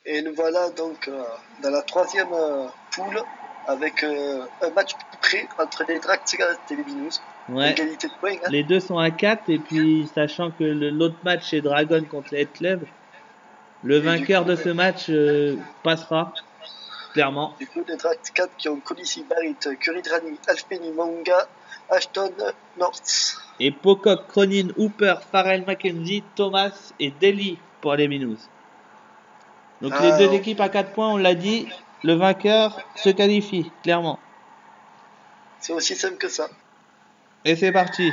Et nous voilà donc dans la troisième poule avec un match près entre les Dragons et les Binous. Ouais. Égalité de points. Hein. Les deux sont à 4 et puis sachant que l'autre match c'est Dragon contre les Club, le vainqueur de ce match passera, clairement. Du coup, les Dragons qui ont Colissi, Barit, Kuridrani, Alfeni, Manga, Ashton, North. Et Pocock, Cronin, Hooper, Farrell, Mackenzie, Thomas et Daly pour les Minous. Donc les deux équipes à 4 points, on l'a dit, le vainqueur se qualifie, clairement. C'est aussi simple que ça. Et c'est parti.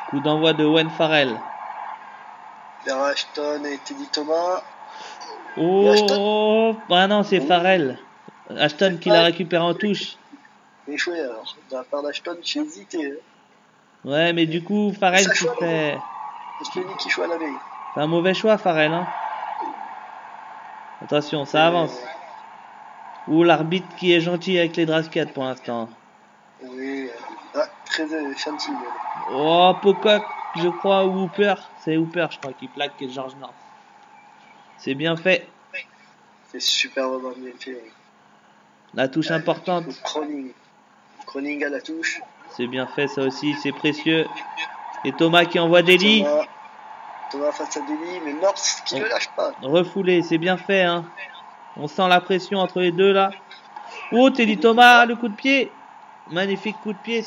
Coup d'envoi de Wen Farrell. Vers Ashton et Teddy Thomas. Oh, ah non, c'est Farrell. Ashton qui l'a récupéré en touche. Échoué alors. De la part d'Ashton, j'ai hésité. Ouais, mais du coup, Farrell qui fait. C'est lui qui joue à la veille. C'est un mauvais choix, Farrell. Hein. Attention, ça avance. Ou l'arbitre qui est gentil avec les Drascats pour l'instant. Oui, très gentil. Oh, Pocock, je crois, ou Hooper. C'est Hooper, je crois, qui plaque George North. C'est bien fait. C'est superbement bien fait. La touche importante. Croning à la touche. C'est bien fait, ça aussi, c'est précieux. Et Thomas qui envoie Daly. Thomas face à Daly, mais North qui ne lâche pas. Refoulé, c'est bien fait. Hein. On sent la pression entre les deux là. Oh, Teddy Thomas, le coup de pied. Magnifique coup de pied.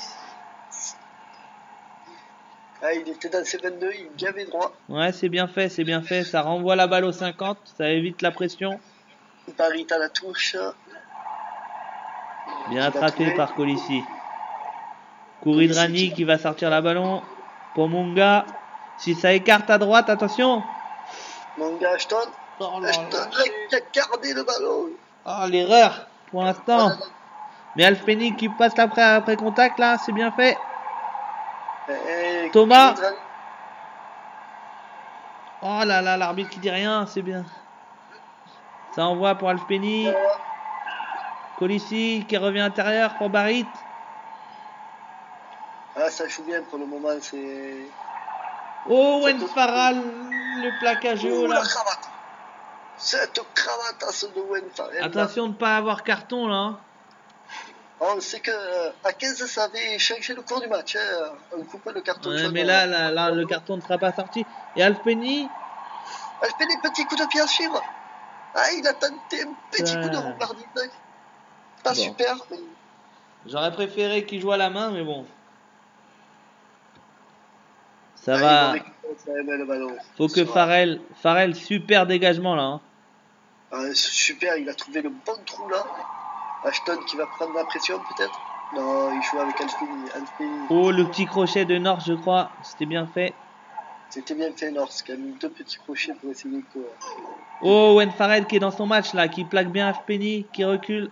Ah, il était dans ses 22, il y avait droit. Ouais, c'est bien fait, c'est bien fait. Ça renvoie la balle au 50, ça évite la pression. Paris à la touche. Bien attrapé par Colissi. Kuridrani qui va sortir la ballon pour Munga. Si ça écarte à droite, attention. Munga Ashton. Ashton qui a gardé le ballon. Oh, l'erreur pour l'instant. Mais Alfeni qui passe après contact là, c'est bien fait. Et Thomas. Oh là là, l'arbitre qui dit rien, c'est bien. Ça envoie pour Alfeni. Colissi qui revient intérieur pour Barit. Ah, ça joue bien pour le moment, c'est. Oh, Wen Farrell, le plaquage haut là. La cravate. Cette cravatte de Wen Farrell. Attention de ne pas avoir carton là. Hein. On sait que à 15 ça avait changé le cours du match. Hein. On coupe le carton jaune. Mais là, le carton ne sera pas sorti. Et Alfeni. Alfeni, petit coup de pied à suivre. Ah, il a tenté un petit coup de roubardine. Pas super. Mais... J'aurais préféré qu'il joue à la main, mais bon. Ça va. Faut que Farrell, super dégagement là. Hein. Super, il a trouvé le bon trou là. Ashton qui va prendre la pression peut-être. Non, il joue avec Alfeni. Oh, le petit crochet de North, je crois. C'était bien fait. C'était bien fait, North, qui a mis 2 petits crochets pour essayer de courir. Oh, Wen Farrell qui est dans son match là, qui plaque bien Alfeni, qui recule.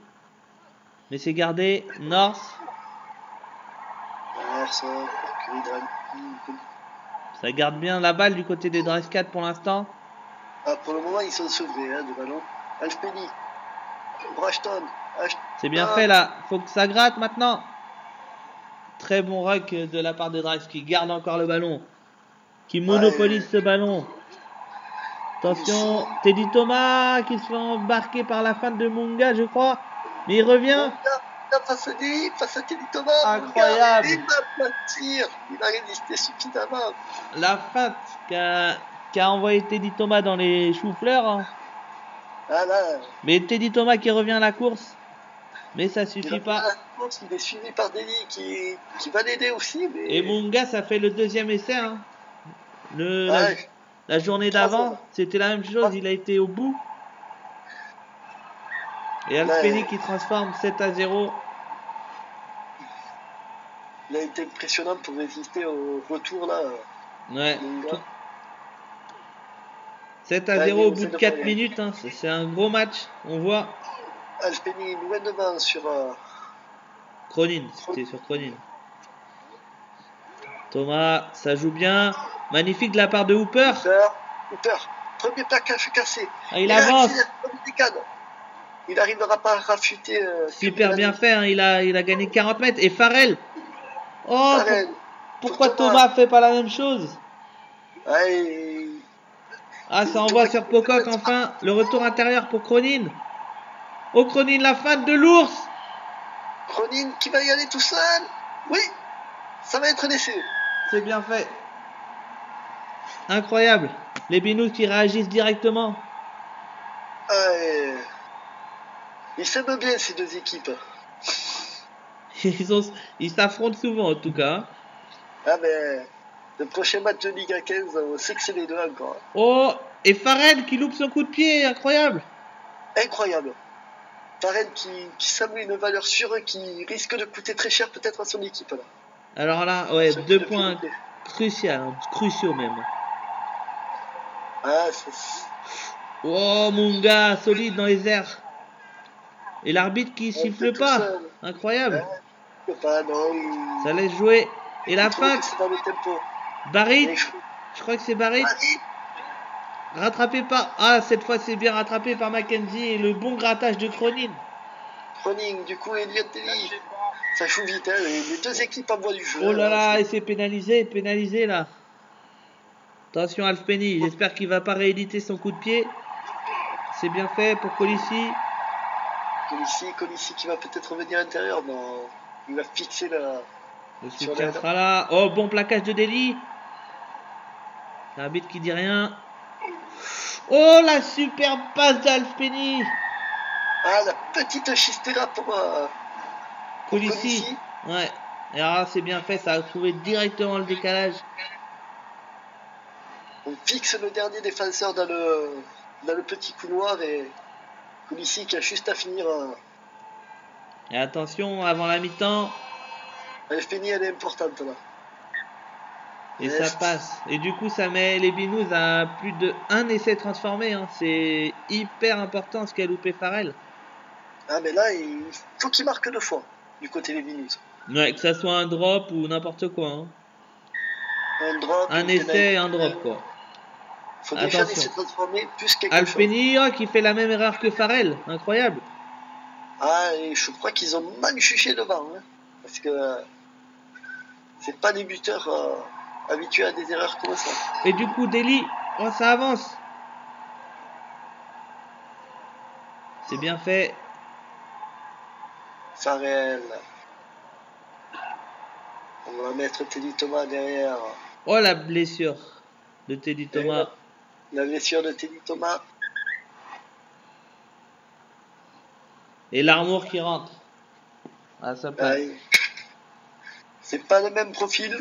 Mais c'est gardé. North. Ça garde bien la balle du côté des Dragons pour l'instant. Ah, pour le moment, ils sont sauvés hein, de ballon. Alfeni. Ashton. C'est bien fait là. Faut que ça gratte maintenant. Très bon ruck de la part des Dragons qui garde encore le ballon. Qui monopolise ce ballon. Attention, Teddy Thomas qui se fait embarquer par la fin de Munga, je crois. Mais il revient. Face à Teddy Thomas. Incroyable. Il a résisté suffisamment. La feinte qu'a envoyé Teddy Thomas dans les choux-fleurs. Hein. Ah là. Mais Teddy Thomas qui revient à la course. Mais ça suffit pas. Il est suivi par Daly qui va l'aider aussi. Mais... Et Munga, ça fait le deuxième essai. Hein. La journée d'avant, c'était la même chose. Il a été au bout. Et Alfeni qui transforme 7-0. Il a été impressionnant pour résister au retour là. Ouais. 7-0 au bout de 4 minutes. Hein. C'est un gros match. On voit. Alfeni loin devant sur. Cronin. C'était sur Cronin. Thomas, ça joue bien. Magnifique de la part de Hooper. Hooper. Premier plaquage cassé. Ah, il avance. Il n'arrivera pas à rafuter. Super bien fait. Hein. Il a gagné 40 mètres. Et Farrell. Oh, pourquoi Thomas fait pas la même chose? Ah, ça envoie sur Pocock enfin. Le retour intérieur pour Cronin. Oh, Cronin, la feinte de l'ours. Cronin qui va y aller tout seul. Oui, ça va être laissé. C'est bien fait. Incroyable. Les Binous qui réagissent directement. Ils s'aiment bien ces deux équipes. Ils s'affrontent souvent en tout cas. Ah ben, le prochain match de Ligue 15, on sait que c'est les deux encore. Oh, et Farrell qui loupe son coup de pied, incroyable. Incroyable. Farrell qui s'amène une valeur sûre qui risque de coûter très cher peut-être à son équipe là. Alors là, ouais, 2 points cruciaux même. Ah, oh, mon gars, solide dans les airs. Et l'arbitre qui siffle pas. Incroyable. Pas, non, ça laisse jouer. Et la feinte. Barrit. Je crois que c'est Barrit. Rattrapé par... Ah, cette fois c'est bien rattrapé par Mackenzie. Et le bon grattage de Cronin. Cronin, du coup, Elliot Daly. Ça joue vite, hein. Les deux équipes envoient du jeu. Oh là là, et c'est pénalisé là. Attention Alf Penny, j'espère qu'il va pas rééditer son coup de pied. C'est bien fait pour Colissi. Colissi qui va peut-être revenir à l'intérieur. Non, il va fixer la... Le soutien sera là. Oh, bon plaquage de Daly. L'arbitre qui dit rien. Oh, la superbe passe d'Alf Penny. Ah, la petite chistera pour Colissi. Ouais. Et alors c'est bien fait, ça a trouvé directement le décalage. On fixe le dernier défenseur dans le petit couloir et Colissi qui a juste à finir. Et attention, avant la mi-temps. Alf Penny, elle est importante là. Et ça passe. Et du coup, ça met les Binous à plus de 1 essai transformé. Hein. C'est hyper important ce qu'a loupé Farrell. Ah, mais là, il faut qu'il marque 2 fois du côté des Binous. Ouais, que ça soit un drop ou n'importe quoi. Hein. Un drop. Un essai et un drop, quoi. Faut déjà laisser transformer plus quelque Alf chose. Penny qui fait la même erreur que Farrell. Incroyable. Ah, et je crois qu'ils ont mal juché devant. Hein, parce que c'est pas des buteurs habitués à des erreurs comme ça. Et du coup, Daly, oh, ça avance. C'est bien fait. Farrell. On va mettre Teddy Thomas derrière. Oh, la blessure de Teddy Thomas. La blessure de Teddy Thomas. Et l'Armour qui rentre. Ah, ça passe. C'est pas le même profil.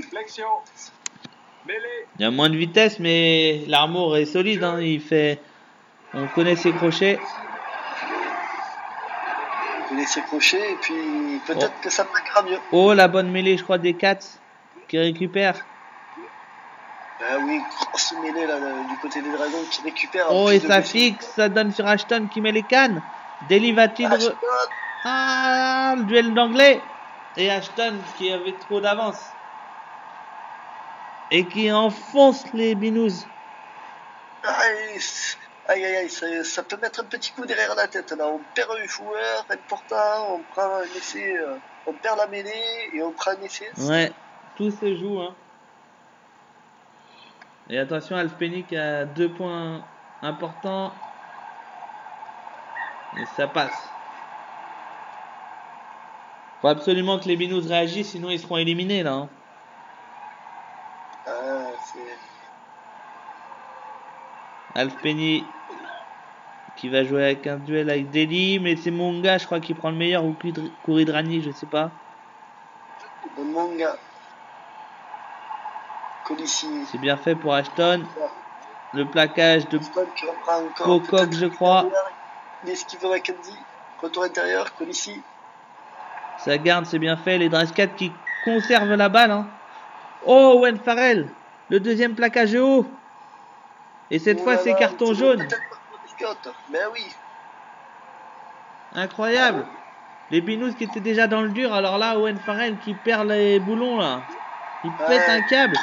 Il y a moins de vitesse, mais l'Armour est solide. Hein. On connaît ses crochets. On connaît ses crochets et puis peut-être que ça plaquera mieux. Oh, la bonne mêlée, je crois, des Cats qui récupère. Ah oui, grosse mêlée là, du côté des Dragons qui récupère. Oh, et ça fixe, ça donne sur Ashton qui met les cannes. Daly va-t-il... Ah, le duel d'anglais. Et Ashton qui avait trop d'avance. Et qui enfonce les Binous. Aïe, ça peut mettre un petit coup derrière la tête là. On perd un joueur important, on prend un essai, on perd la mêlée et on prend un essai. Ouais, tout se joue. Hein. Et attention, Alf Penny qui a 2 points importants. Et ça passe. Faut absolument que les Binous réagissent, sinon ils seront éliminés là. Hein. Alf Penny qui va jouer avec un duel avec Daly, mais c'est Monga, je crois, qui prend le meilleur, ou Kuridrani, je sais pas. Monga. Colissi. C'est bien fait pour Ashton. Le plaquage de Pocock, je crois. L'esquive de Mackenzie. Retour intérieur, Colissi. Ça garde, c'est bien fait. Les Drascat qui conservent la balle. Hein. Oh, Owen Farrell. Le deuxième plaquage haut. Et cette fois, c'est carton jaune. Mais oui. Incroyable. Les Binous qui étaient déjà dans le dur. Alors là, Owen Farrell qui perd les boulons là. Il pète un câble.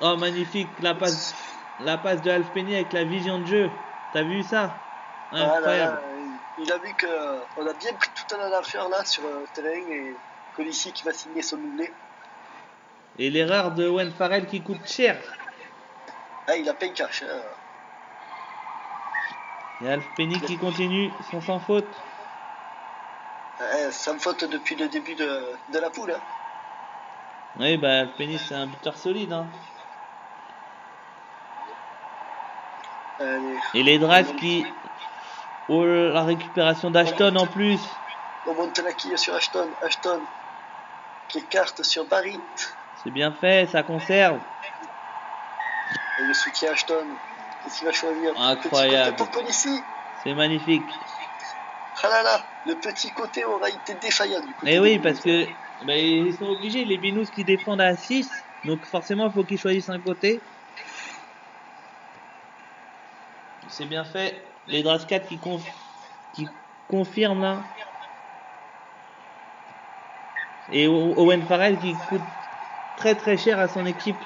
Oh, magnifique. La passe de Alf Penny avec la vision de jeu. T'as vu ça? Incroyable. Il a vu qu'on a bien pris toute la largeur là sur le terrain et Colissi qui va signer son doublé. Et l'erreur de Owen Farrell qui coûte cher. Ah, il a payé cash. Hein. Et Alf Penny qui continue sans faute. Sans faute depuis le début de la poule. Hein. Oui, bah Alf Penny c'est un buteur solide. Hein. Allez. Et les drives qui... Oh, la récupération d'Ashton en plus. On monte la quille sur Ashton. Ashton qui écarte sur Barry. C'est bien fait, ça conserve. Et le soutien Ashton. Qu'est-ce qu'il va choisir? Incroyable. Petit côté pour Colissi. C'est magnifique. Ah là là, le petit côté aura été défaillant du côté. Et oui, parce que bah, ils sont obligés, les Binous qui défendent à 6. Donc forcément, il faut qu'ils choisissent un côté. C'est bien fait. Les Drascat qui confirment là. Et Owen Farrell qui coûte très très cher à son équipe.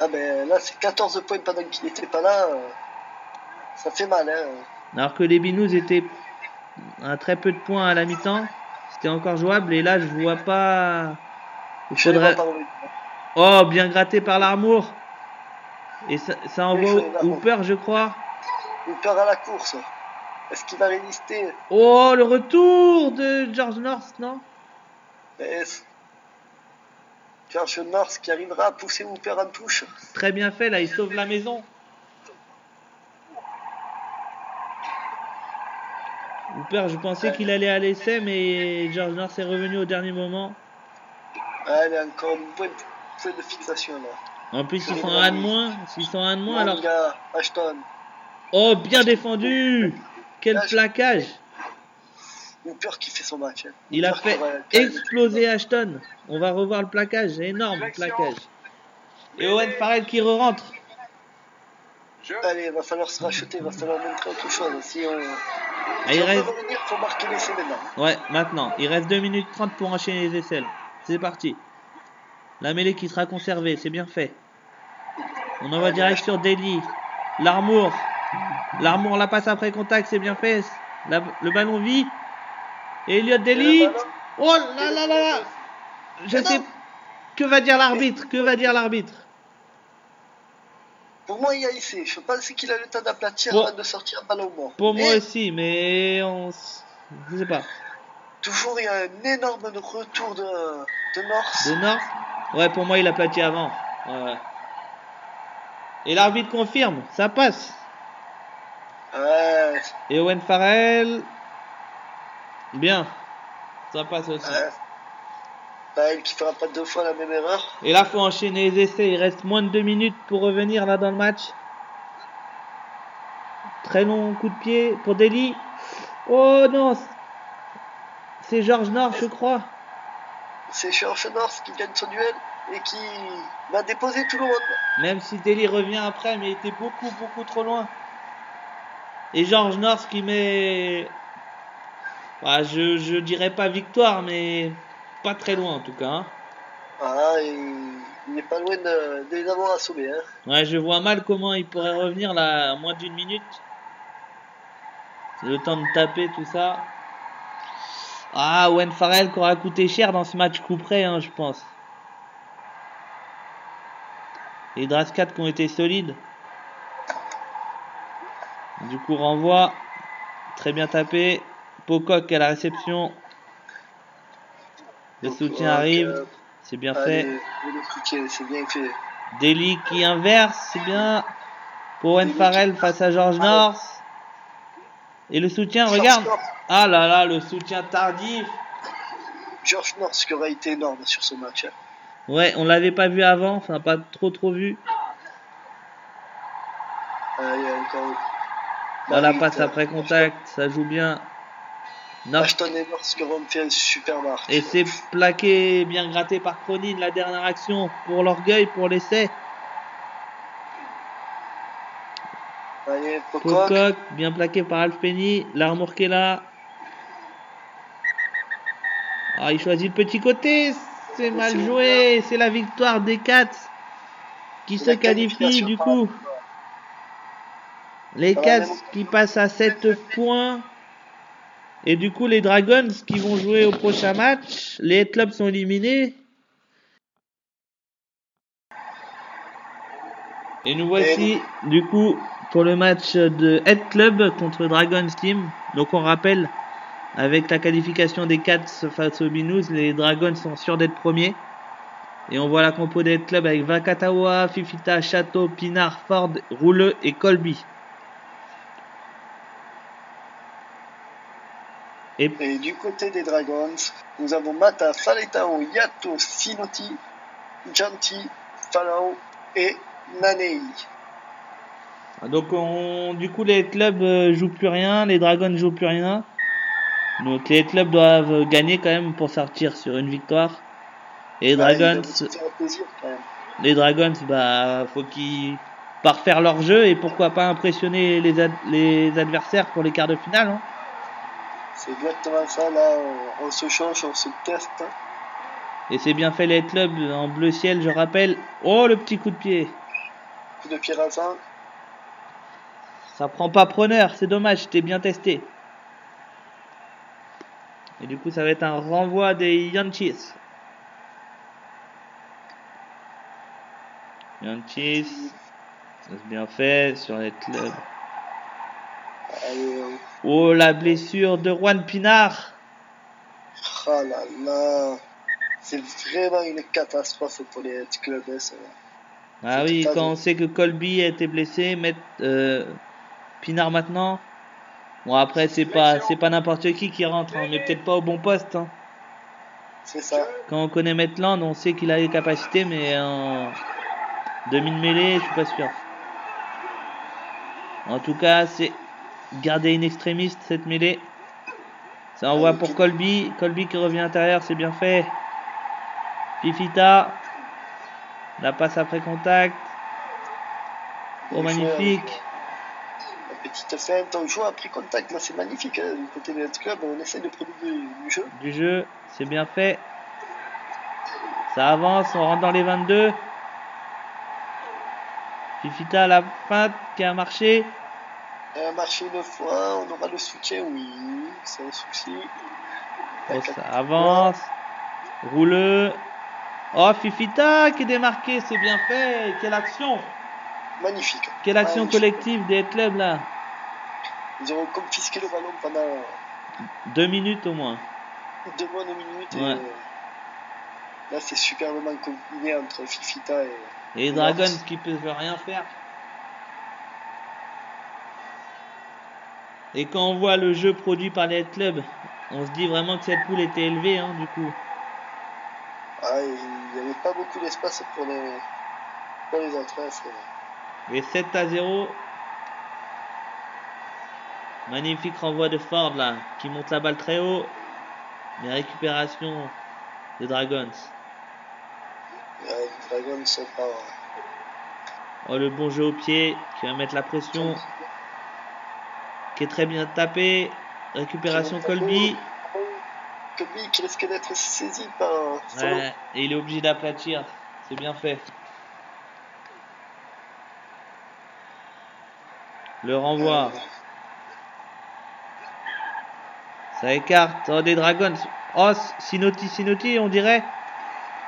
Ah ben là c'est 14 points pendant qu'il n'était pas là. Ça fait mal hein. Alors que les Binous étaient à très peu de points à la mi-temps. C'était encore jouable et là je vois pas. Il faudrait... Oh, bien gratté par l'Armour. Et ça envoie Hooper je crois. Hooper à la course. Est-ce qu'il va résister? Oh, le retour de George North, non? George North qui arrivera à pousser Hooper en touche. Très bien fait, là, il sauve la maison. Hooper, je pensais qu'il allait à l'essai, mais George North est revenu au dernier moment. Ah, il y a encore un point de fixation là. En plus, ils sont à un de moins. S'ils sont à un de moins, alors. Ashton. Oh, bien défendu! Quel plaquage! Hooper qui fait son match. Hein. Il a fait exploser Ashton. On va revoir le plaquage. Énorme plaquage. Et Owen Farrell qui re-rentre. Allez, il va falloir se racheter. Il va falloir montrer autre chose. Si on veut revenir, il faut marquer l'essai maintenant. Ouais, maintenant. Il reste 2 minutes 30 pour enchaîner les essais. C'est parti. La mêlée qui sera conservée. C'est bien fait. On envoie direct sur Daly. L'Armour. L'Armour la passe après contact. C'est bien fait. Le ballon vit. Et Elliot Daly. Oh là là là là. Je sais. Que va dire l'arbitre? Que va dire l'arbitre? Pour moi, il y a essai. Je pensais qu'il a le temps d'aplatir avant de sortir ballon au mort. Pour moi aussi, mais je sais pas. Toujours, il y a un énorme retour de North. De North? Ouais, pour moi, il a aplati avant. Ouais. Et l'arbitre confirme, ça passe. Ouais. Et Owen Farrell. Bien. Ça passe aussi. Farrell qui fera pas 2 fois la même erreur. Et là, faut enchaîner les essais. Il reste moins de 2 minutes pour revenir là dans le match. Très long coup de pied pour Daly. Oh non. C'est George North, je crois. C'est George North qui gagne son duel et qui va déposer tout le monde. Même si Daly revient après, mais il était beaucoup trop loin. Et George North qui met... Bah, je dirais pas victoire, mais pas très loin en tout cas. Hein. Ah, il n'est pas loin de les avoir assommés. Hein. Ouais, je vois mal comment il pourrait revenir là à moins d'1 minute. C'est le temps de taper tout ça. Ah, Owen Farrell qui aura coûté cher dans ce match coup près, hein, je pense. Les Drascat qui ont été solides. Du coup, renvoi. Très bien tapé. Pocock à la réception. Le soutien arrive. C'est bien fait. Le soutien, c'est bien fait. Daly qui inverse. C'est bien. Pour Owen Farrell face à George North. Et le soutien, regarde. Ah là là, le soutien tardif. George North qui aura été énorme sur ce match. Hein. Ouais, on l'avait pas vu avant. Enfin, pas trop vu. Encore... Voilà, passe après contact. Ça joue bien. Ashton et North qui auront fait un super match. Et c'est plaqué, bien gratté par Cronin, la dernière action pour l'orgueil, pour l'essai. Allez, Pocock, bien plaqué par Alf Penny. L'Armour qui est là. Ah, il choisit le petit côté. C'est mal joué. C'est la victoire des Cats qui se qualifient du coup. Les Cats qui passent à 7 points. Et du coup, les Dragons qui vont jouer au prochain match. Les clubs sont éliminés. Et nous voici, du coup, pour le match de Head Club contre Dragons Team. Donc on rappelle, avec la qualification des Cats face aux Binous, les Dragons sont sûrs d'être premiers. Et on voit la compo des Head Club avec Vakatawa, Fifita, Chateau, Pinard, Ford, Rouleux et Colby. Et du côté des Dragons, nous avons Mata, Faletao, Yato, Sinoti, Janti, Falao et Nanei. Donc du coup les clubs jouent plus rien, les Dragons jouent plus rien. Donc les clubs doivent gagner quand même pour sortir sur une victoire. Et les Dragons, les Dragons, bah faut qu'ils parfaire leur jeu et pourquoi pas impressionner les adversaires pour les quarts de finale. Hein. C'est exactement ça, là on se change, on se teste. Et c'est bien fait les clubs en bleu ciel, je rappelle. Oh le petit coup de pied. Coup de pied rasant. Ça prend pas preneur, c'est dommage, c'était bien testé. Et du coup ça va être un renvoi des Yankees. Yankees, c'est bien fait sur les clubs. Oh la blessure de Juan Pinard. Oh là là, c'est vraiment une catastrophe pour les clubs. Ah oui, quand on sait que Colby a été blessé, mettre Pinard maintenant. Bon après c'est pas n'importe qui rentre, hein, mais peut-être pas au bon poste. Hein. C'est ça. Quand on connaît Maitland, on sait qu'il a les capacités, mais en demi de mêlée, je suis pas sûr. En tout cas, c'est garder une extrémiste cette mêlée. Ça envoie pour Colby. Colby qui revient à l'intérieur, c'est bien fait. Fifita. La passe après contact. Oh, magnifique. La petite feinte, on joue après contact, là c'est magnifique. Hein. Du côté de notre club, on essaie de produire du jeu. Du jeu, c'est bien fait. Ça avance, on rentre dans les 22. Fifita, la feinte qui a marché. Elle a marché une fois, on aura le soutien, oui, c'est un souci. Oh, ça avance. Rouleux. Oh, Fifita qui est démarqué, c'est bien fait. Quelle action. Magnifique. Quelle action collective des clubs là. Ils auront confisqué le ballon pendant 2 minutes au moins. 2 minutes. Ouais. Et là c'est superbement combiné entre Fifita et les Dragons qui peuvent rien faire. Et quand on voit le jeu produit par les clubs, on se dit vraiment que cette poule était élevée, hein, du coup. Ah, il n'y avait pas beaucoup d'espace pour les autres. Et 7-0. Magnifique renvoi de Ford là, qui monte la balle très haut. Les récupérations des Dragons. Les Dragons sont pas... Oh, le bon jeu au pied qui va mettre la pression. Qui est très bien tapé. Récupération Colby. Colby qui risque d'être saisi par... Ouais, et il est obligé d'aplatir. C'est bien fait. Le renvoi. Ça écarte. Oh, des Dragons. Oh, Sinoti, on dirait.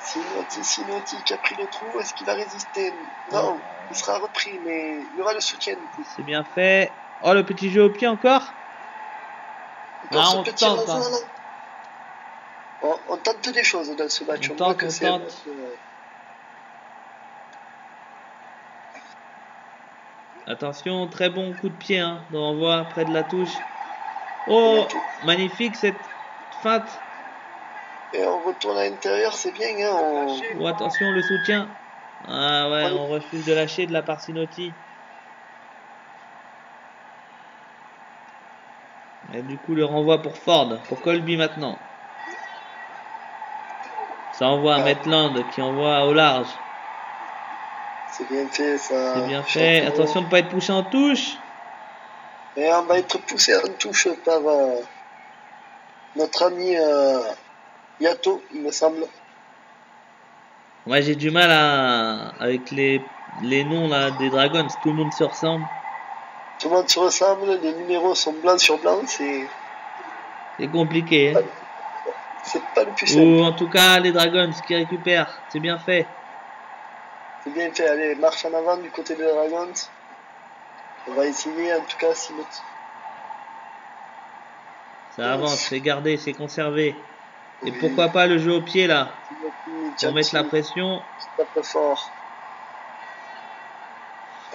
Sinoti qui a pris le trou. Est-ce qu'il va résister? Non, il sera repris, mais il y aura le soutien. C'est bien fait. Oh, le petit jeu au pied encore. On tente. Hein. On tente des choses dans ce match. On tente. Attention, très bon coup de pied. Hein, de renvoi près de la touche. Oh, magnifique cette feinte. Et on retourne à l'intérieur, c'est bien. Hein, Oh, attention, le soutien. Ah ouais, on refuse de lâcher de la part Sinoti. Et du coup, le renvoi pour Ford, pour Colby maintenant. Ça envoie à Maitland qui envoie au large. C'est bien fait ça. C'est bien fait. Attention de ne pas être poussé en touche. Et on va être poussé en touche par notre ami Yato, il me semble. Moi j'ai du mal avec les noms là des Dragons. Tout le monde se ressemble. Tout le monde se ressemble. Les numéros sont blancs sur blanc. C'est compliqué. Hein. C'est pas le plus simple. Ou en tout cas les Dragons qui récupèrent. C'est bien fait. C'est bien fait. Allez, marche en avant du côté de Dragons. On va essayer, en tout cas, si notre... Ça avance, c'est gardé, c'est conservé. Et Oui. pourquoi pas le jeu au pied là, pour mettre la Gianti, pression. qui tape fort.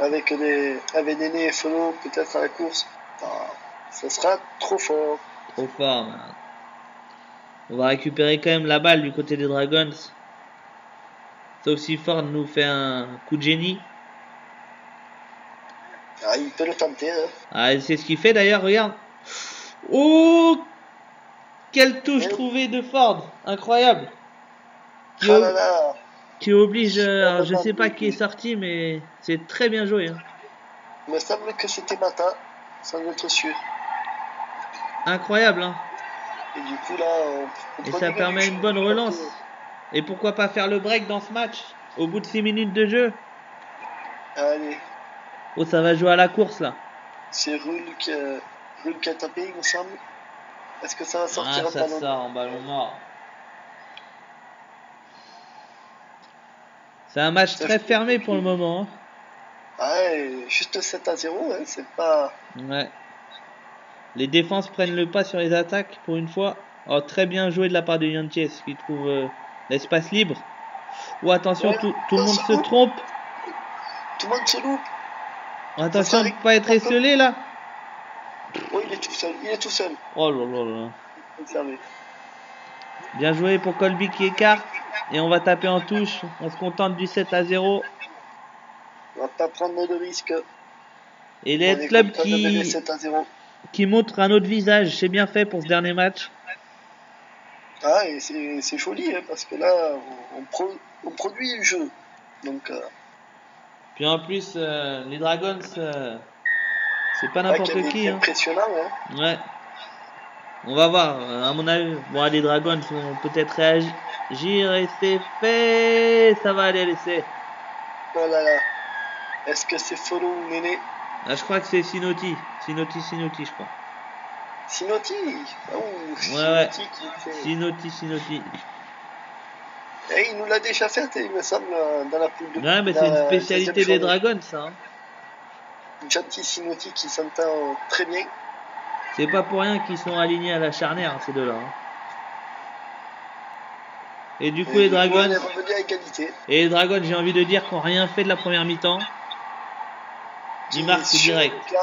Avec Néné et Fono, peut-être à la course. Ah, ça sera trop fort. Trop fort, man. On va récupérer quand même la balle du côté des Dragons. Sauf si Ford nous fait un coup de génie. Ah, il peut le tenter. Hein. Ah, c'est ce qu'il fait d'ailleurs, regarde. Oh, quelle touche Et... trouvée de Ford, incroyable. Qui, Ah là là. qui oblige, alors je sais pas qui est sorti, mais c'est très bien joué. Hein. Il me semble que c'était Mata, sans être sûr. Incroyable, hein. Et du coup là, on Et ça permet une bonne relance. Et pourquoi pas faire le break dans ce match au bout de 6 minutes de jeu. Allez. Oh, ça va jouer à la course là. C'est Rull qui a tapé, il me semble. Est-ce que ça va sortir ça sort en ballon mort. C'est un match très fermé pour le moment. Hein. Ah ouais, juste 7-0, hein, c'est pas... Ouais. Les défenses prennent le pas sur les attaques pour une fois. Oh, très bien joué de la part de Yanties qui trouve l'espace libre. Oh, attention, ouais, tout le monde se trompe. Tout le monde se loupe. Oh, attention de ne pas être esselé là. Oh, il est tout seul. Oh là là là. Observez. Bien joué pour Colby qui écarte. Et on va taper en touche. On se contente du 7-0. On va pas prendre de risques. Et les clubs qui montrent un autre visage, c'est bien fait pour ce dernier match. Ah, et c'est joli, hein, parce que là, on produit le jeu. Donc, puis en plus, les Dragons, c'est pas n'importe qui. C'est impressionnant. Hein. Ouais. On va voir. À mon avis, bon, les Dragons vont peut-être réagir et c'est fait. Ça va aller laisser. Oh là là. Est-ce que c'est Follow ou Néné? Ah, je crois que c'est Sinotti. Sinotti, je crois. Sinotti? Oh, ouais. Sinotti. Et il nous l'a déjà fait, il me semble, dans la poule de... Ouais, mais c'est une spécialité des Dragons, ça. Hein. Gentil Sinotti qui s'entend très bien. C'est pas pour rien qu'ils sont alignés à la charnière, ces deux-là. Hein. Et du coup, les Dragons. Et les Dragons, j'ai envie de dire qu'ils n'ont rien fait de la première mi-temps. Ils marquent direct.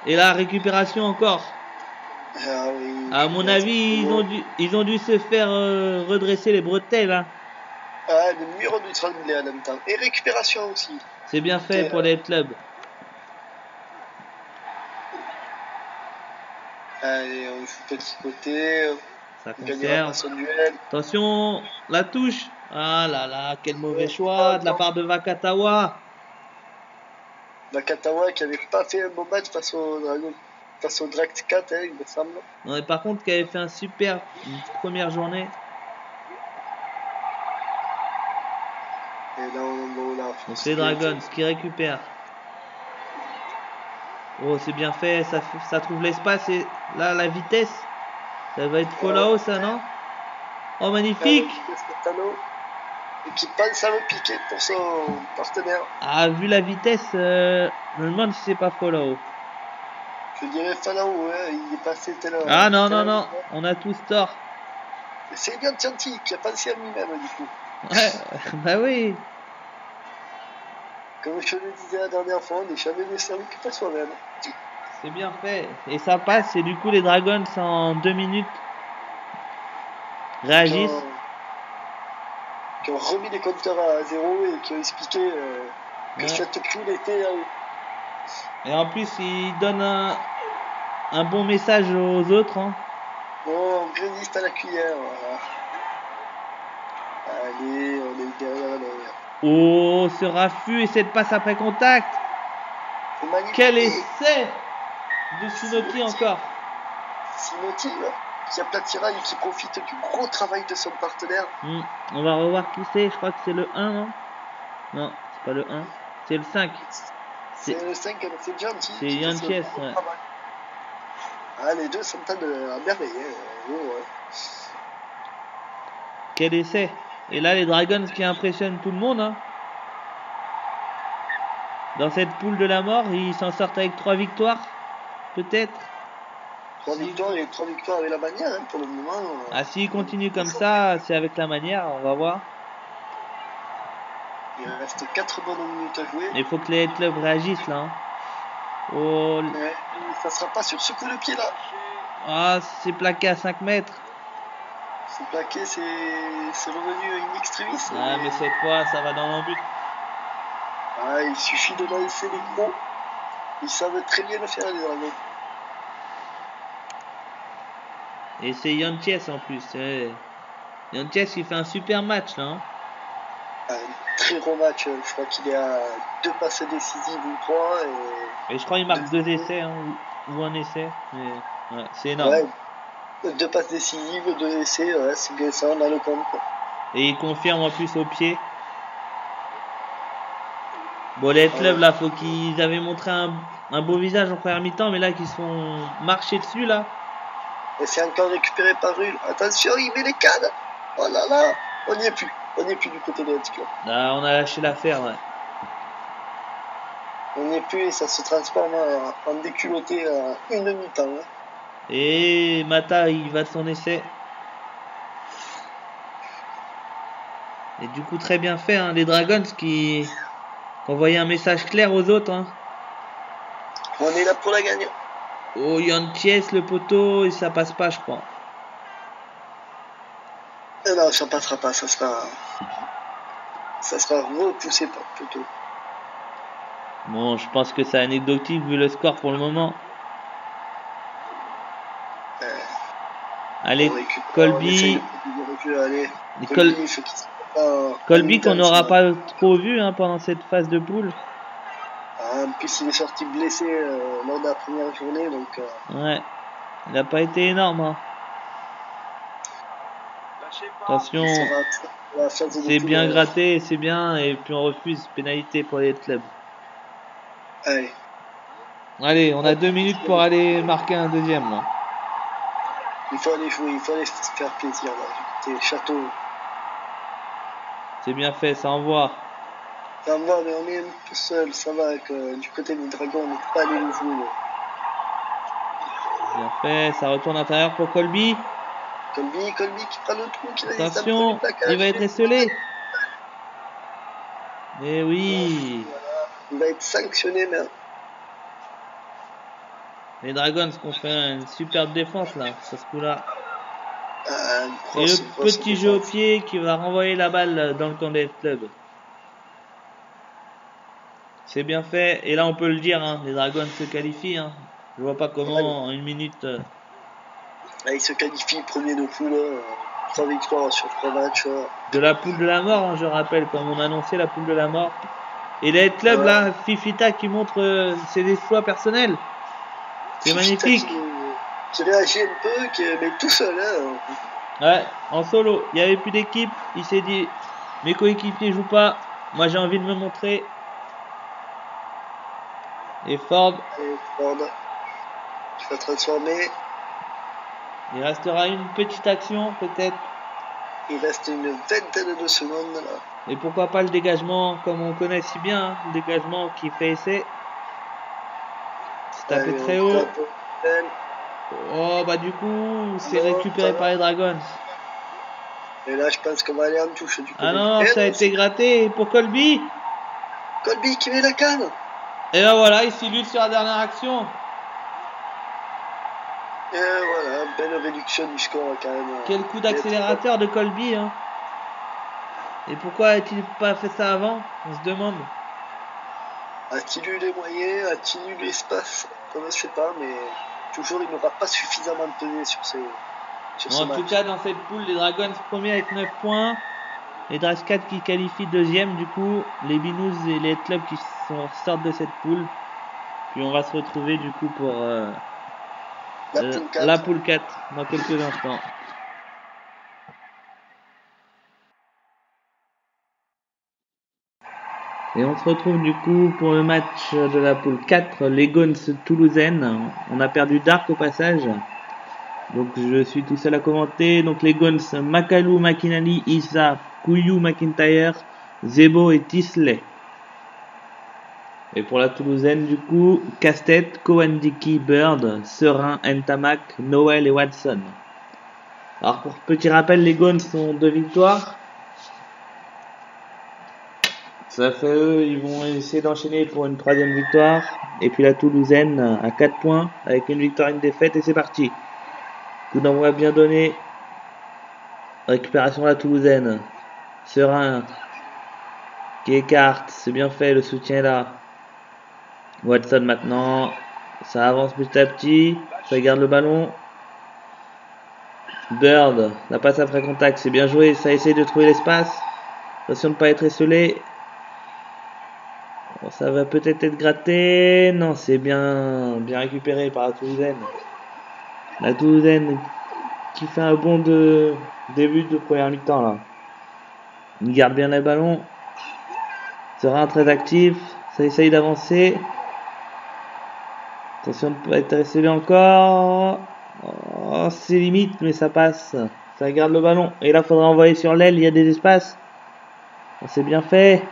Et la récupération encore. Ah oui. À mon avis, ils ont dû se faire redresser les bretelles. Hein. Ah, le mur du tremblé en même temps. Et récupération aussi. C'est bien fait pour les clubs. Allez, on joue petit côté. Ça conserve. Attention, la touche. Ah là là, quel mauvais choix de la part de Vakatawa. Vakatawa qui n'avait pas fait un bon match face au Dragon. Face au Dract 4, hein, il me semble. Non, et par contre, qui avait fait une première journée. Et là, donc les Dragons qui récupèrent. Oh, c'est bien fait, ça trouve l'espace et là, la vitesse. Ça va être follow, ça, non? Oh, magnifique! Et qui pense à le piquer pour son partenaire. Ah, vu la vitesse, je me demande si c'est pas follow. Je dirais follow, ouais, il est passé tel. Ah non, on a tous tort. C'est bien Tianti qui a pensé à lui-même, du coup. Ouais, bah oui. Comme je le disais la dernière fois, on n'est jamais mieux servi que par soi-même. C'est bien fait. Et ça passe, et du coup, les Dragons, en 2 minutes, réagissent. Qui ont remis les compteurs à 0 et qui ont expliqué que cette poule était à eux. Et en plus, ils donnent un bon message aux autres. Hein. Bon, on résiste à la cuillère. Voilà. Allez, on est derrière. Oh, ce raffut et cette passe après contact. C'est magnifique. Quel essai de Sinotti encore. Sinotti, qui aplatira et qui profite du gros travail de son partenaire. On va revoir qui c'est. Je crois que c'est le 1, non? Non, c'est pas le 1. C'est le 5. C'est le 5, c'est Gianti. C'est Yanties, ouais. Ah, les deux s'entendent à merveille. Quel essai. Et là, les Dragons qui impressionnent tout le monde. Hein. Dans cette poule de la mort, ils s'en sortent avec 3 victoires, peut-être. 3 victoires et 3 victoires avec la manière, hein, pour le moment. Ah, s'ils continuent comme ça, c'est avec la manière, on va voir. Il reste 4 bonnes minutes à jouer. Il faut que les clubs réagissent là. Hein. Oh. Ouais, ça sera pas sur ce coup de pied là. Ah, c'est plaqué à 5 mètres. C'est plaqué, c'est revenu in extremis. Ah, mais cette fois, ça va dans le but. Ah, il suffit de lancer les gros. Ils savent très bien le faire, les Dragons. Et c'est Yanties en plus. Yanties, il fait un super match là. Hein. Un très gros match. Je crois qu'il est à 2 passes décisives ou 3. Et je crois qu'il marque 2 essais hein, ou un essai. Mais ouais, c'est énorme. Ouais, 2 passes décisives, 2 essais. Ouais, c'est bien ça, on a le compte. Quoi. Et il confirme en plus au pied. Bon, les clubs là, faut qu'ils avaient montré un beau visage en première mi-temps, mais là qu'ils sont marchés dessus là. Et c'est encore récupéré par Rull. Attention, il met les cannes. Oh là là, on n'y est plus. On n'y est plus du côté de Club. Là, on a lâché l'affaire, ouais. On n'y est plus et ça se transforme en déculotté à une mi-temps. Hein. Et Mata, il va de son essai. Et du coup, très bien fait, hein, les Dragons qui envoyaient un message clair aux autres. Hein. On est là pour la gagner. Oh, Yanties, le poteau, et ça passe pas, je crois. Non, ça passera pas, ça sera repoussé par le poteau. Bon, je pense que c'est anecdotique vu le score pour le moment. Allez, Colby. Colby qu'on n'aura pas trop vu hein, pendant cette phase de poule. En plus, il est sorti blessé lors de la première journée, donc. Ouais, il n'a pas été énorme. Hein. Attention, c'est bien gratté, c'est bien, et puis on refuse pénalité pour les clubs. Allez, on a 2 minutes pour aller marquer un deuxième là. Il faut aller jouer, il faut aller se faire plaisir là, du côté château. C'est bien fait, ça envoie. Ça envoie, mais on est un peu seul, ça va, que du côté des Dragons, on n'est pas allé le jouer. Bien fait, ça retourne à l'intérieur pour Colby. Colby qui prend le trou, qui va attention, il va être esselé. Eh oui. Voilà. Il va être sanctionné, mais. Les Dragons qui ont fait une superbe défense là, sur ce coup-là. Et le petit jeu au pied qui va renvoyer la balle dans le camp des clubs. C'est bien fait. Et là, on peut le dire, hein, les Dragons se qualifient. Hein. Je vois pas comment en une minute. Là, ils se qualifient premier de poule. 3 victoires sur 3 matchs. De la poule de la mort, hein, je rappelle, comme on a annoncé la poule de la mort. Et les clubs là, Fifita qui montre ses exploits personnels. C'est magnifique. Qui réagit un peu, mais tout seul. Hein. Ouais, en solo. Il n'y avait plus d'équipe. Il s'est dit, mes coéquipiers jouent pas. Moi, j'ai envie de me montrer. Et Ford. Qui va transformer. Il restera une petite action, peut-être. Il reste une vingtaine de secondes là. Et pourquoi pas le dégagement, comme on connaît si bien, hein, le dégagement qui fait essai. C'est tapé très haut. Oh, bah du coup, c'est récupéré par les Dragons. Et là, je pense qu'on va aller en touche du coup. Ah non, ça a été gratté pour Colby. Colby qui met la canne. Et ben voilà, il s'illude sur la dernière action. Et voilà, belle réduction du score quand même. Quel coup d'accélérateur de Colby. Hein. Et pourquoi a-t-il pas fait ça avant? On se demande. A-t-il eu les moyens? A-t-il eu l'espace? On ne sait pas, mais toujours il n'aura pas suffisamment pesé sur ce en match. tout cas, dans cette poule, les Dragons premiers avec 9 points. Les Dragons qui qualifient deuxième, du coup. Les Binous et les clubs qui sortent de cette poule. Puis on va se retrouver du coup pour la poule 4 dans quelques instants. Et on se retrouve du coup pour le match de la poule 4, les Gons toulousaines. On a perdu Dark au passage. Donc je suis tout seul à commenter. Donc les Gons, Makalou, Makinali, Issa, Kouyou, McIntyre, Zebo et Tisley. Et pour la Toulousaine, du coup, Casse-Tête, Kowandiki, Bird, Serein, Ntamak, Noël et Watson. Alors pour petit rappel, les Gones sont 2 victoires. Ça fait eux, ils vont essayer d'enchaîner pour une 3e victoire. Et puis la Toulousaine à 4 points avec une victoire et une défaite et c'est parti. Coup d'envoi bien donné. Récupération de la Toulousaine. Serein qui écarte, c'est bien fait, le soutien est là. Watson maintenant, ça avance petit à petit, ça garde le ballon. Bird, la passe après contact, c'est bien joué, ça essaie de trouver l'espace. Attention de ne pas être esselé. Bon, ça va peut-être être gratté. Non, c'est bien récupéré par la Toulousaine. La Toulousaine qui fait un bon début de première mi-temps là. Il garde bien les ballons. Sera très actif. Ça essaye d'avancer. Attention de ne pas être esselé encore. Oh, c'est limite, mais ça passe. Ça garde le ballon. Et là, il faudra envoyer sur l'aile. Il y a des espaces. C'est bien fait.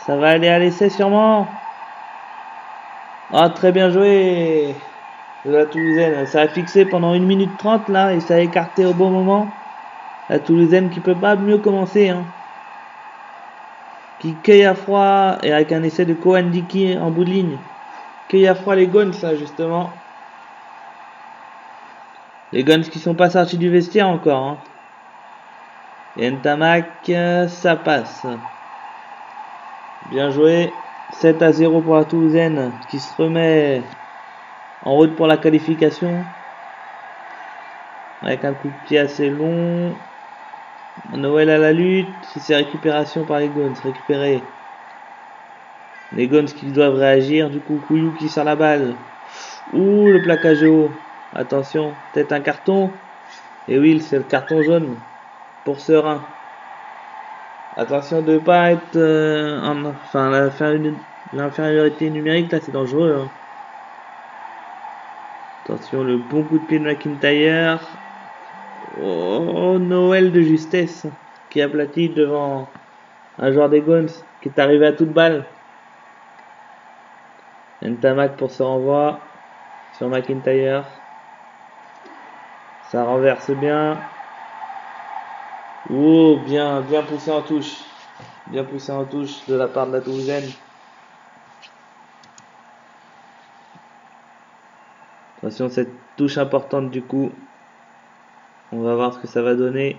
Ça va aller à l'essai sûrement. Ah, très bien joué de la Toulousaine. Ça a fixé pendant 1 minute 30 là. Et ça a écarté au bon moment. La Toulousaine qui peut pas mieux commencer. Hein. Qui cueille à froid. Et avec un essai de Kowandiki en bout de ligne. Cueille à froid les Gones ça justement. Les Guns qui sont pas sortis du vestiaire encore. Hein. Et Ntamak, ça passe. Bien joué. 7-0 pour la Toulousaine qui se remet en route pour la qualification. Avec un coup de pied assez long. Noël à la lutte. C'est récupération par les Guns. Récupéré. Les Guns qui doivent réagir. Du coup, Kouyou qui sort la balle. Ouh, le plaquage haut. Attention, peut-être un carton. Et oui, c'est le carton jaune pour Serein. Attention de ne pas être l'infériorité numérique là, c'est dangereux. Hein. Attention, le bon coup de pied de McIntyre. Oh, Noël de justesse qui aplatit devant un joueur des Guns qui est arrivé à toute balle. Ntamak pour ce renvoi sur McIntyre. Ça renverse bien. Oh, bien poussé en touche. Bien poussé en touche de la part de la Toulousaine. Attention, cette touche importante du coup. On va voir ce que ça va donner.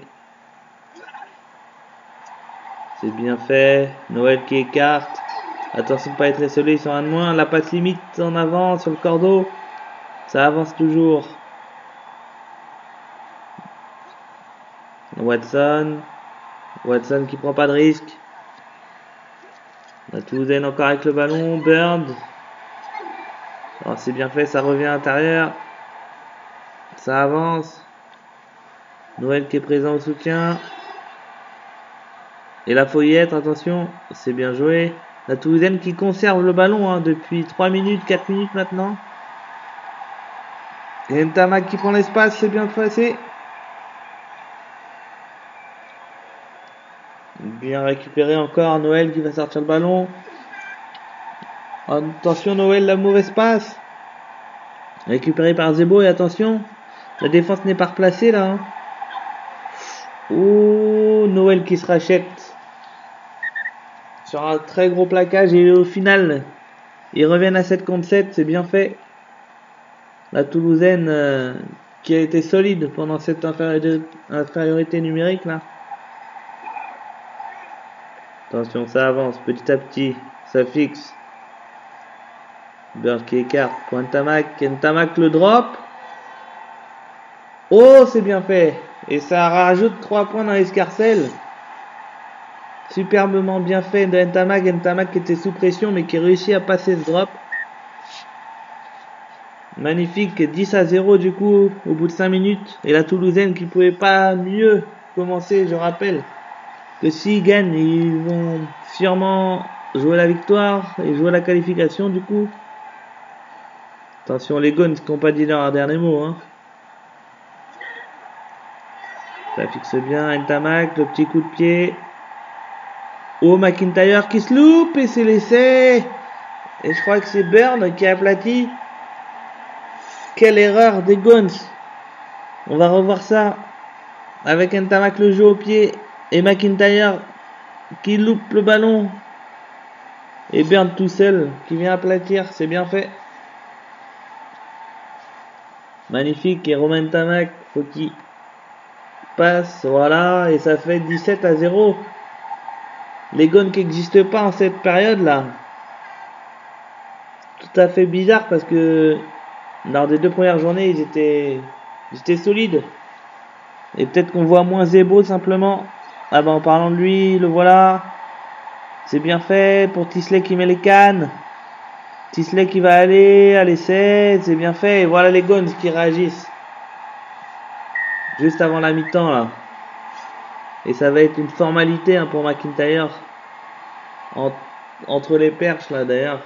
C'est bien fait. Noël qui écarte. Attention de ne pas être esselé, ils sont un de moins. La passe limite en avant sur le cordeau. Ça avance toujours. Watson qui prend pas de risque. La Toulousaine encore avec le ballon. Bird. Oh, c'est bien fait, ça revient à l'intérieur. Ça avance. Noël qui est présent au soutien. Et la Foyette, attention, c'est bien joué. La Toulousaine qui conserve le ballon hein, depuis 3 minutes, 4 minutes maintenant. Et Ntamak qui prend l'espace, c'est bien passé. Bien récupéré encore, Noël qui va sortir le ballon. Attention Noël, la mauvaise passe. Récupéré par Zebo et attention, la défense n'est pas replacée là. Hein. Oh, Noël qui se rachète. Sur un très gros plaquage et au final, ils reviennent à 7 contre 7, c'est bien fait. La Toulousaine qui a été solide pendant cette infériorité numérique là. Attention, ça avance petit à petit, ça fixe. Bird qui écarte pour Ntamak. Ntamak le drop. Oh, c'est bien fait. Et ça rajoute 3 points dans l'escarcelle. Superbement bien fait de Ntamak. Ntamak qui était sous pression mais qui réussit à passer ce drop. Magnifique, 10-0 du coup au bout de 5 minutes. Et la Toulousaine qui pouvait pas mieux commencer, je rappelle. Que s'ils gagnent, ils vont sûrement jouer la victoire et jouer la qualification du coup. Attention les Guns qui n'ont pas dit leur dernier mot. Hein. Ça fixe bien Ntamak, le petit coup de pied. Oh McIntyre qui se loupe et c'est l'essai. Et je crois que c'est Burn qui a aplati. Quelle erreur des Guns. On va revoir ça. Avec Ntamak le jeu au pied. Et McIntyre qui loupe le ballon. Et Burn tout seul qui vient aplatir. C'est bien fait. Magnifique. Et Romain Ntamak, faut qu'il passe. Voilà. Et ça fait 17-0. Les Guns qui n'existent pas en cette période là. Tout à fait bizarre parce que lors des 2 premières journées ils étaient solides. Et peut-être qu'on voit moins Zebo simplement. Ah ben en parlant de lui, le voilà. C'est bien fait pour Tisley qui met les cannes. Tisley qui va aller à l'essai. C'est bien fait. Et voilà les Guns qui réagissent. Juste avant la mi-temps là. Et ça va être une formalité pour McIntyre. Entre les perches là d'ailleurs.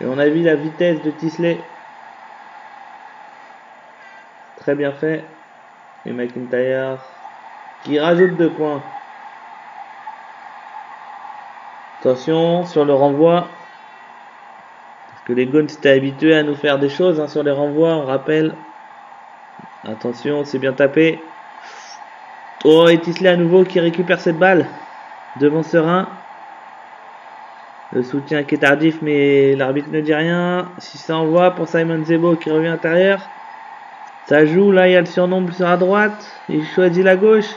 Et on a vu la vitesse de Tisley. Très bien fait. Et McIntyre qui rajoute 2 points. Attention sur le renvoi. Parce que les Guns étaient habitués à nous faire des choses sur les renvois, on rappelle. Attention, c'est bien tapé. Oh, et Tisley à nouveau qui récupère cette balle. Devant Serein. Le soutien qui est tardif, mais l'arbitre ne dit rien. Si ça envoie pour Simon Zebo qui revient à l'intérieur. Ça joue, là il y a le surnombre sur la droite. Il choisit la gauche.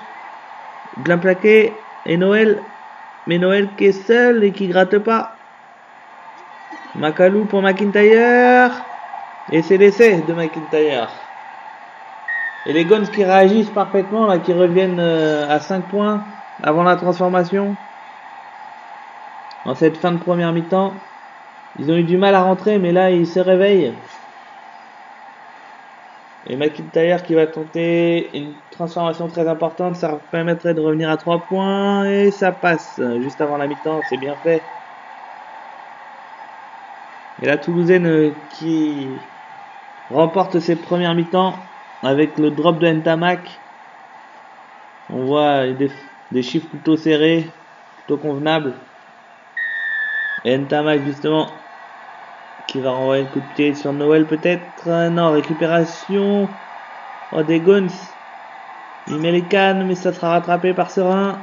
Bien plaqué. Et Noël. Mais Noël qui est seul et qui gratte pas. Macalou pour McIntyre. Et c'est l'essai de McIntyre. Et les Guns qui réagissent parfaitement, là, qui reviennent à 5 points avant la transformation. En cette fin de première mi-temps. Ils ont eu du mal à rentrer, mais là ils se réveillent. Et McIntyre qui va tenter une transformation très importante. Ça permettrait de revenir à 3 points. Et ça passe juste avant la mi-temps. C'est bien fait. Et la Toulousaine qui remporte ses premières mi-temps avec le drop de Ntamak. On voit des chiffres plutôt serrés, plutôt convenables. Et Ntamak justement qui va renvoyer le coup de pied sur Noël peut-être. Non, récupération. Oh, des Guns. Il met les cannes, mais ça sera rattrapé par Serein.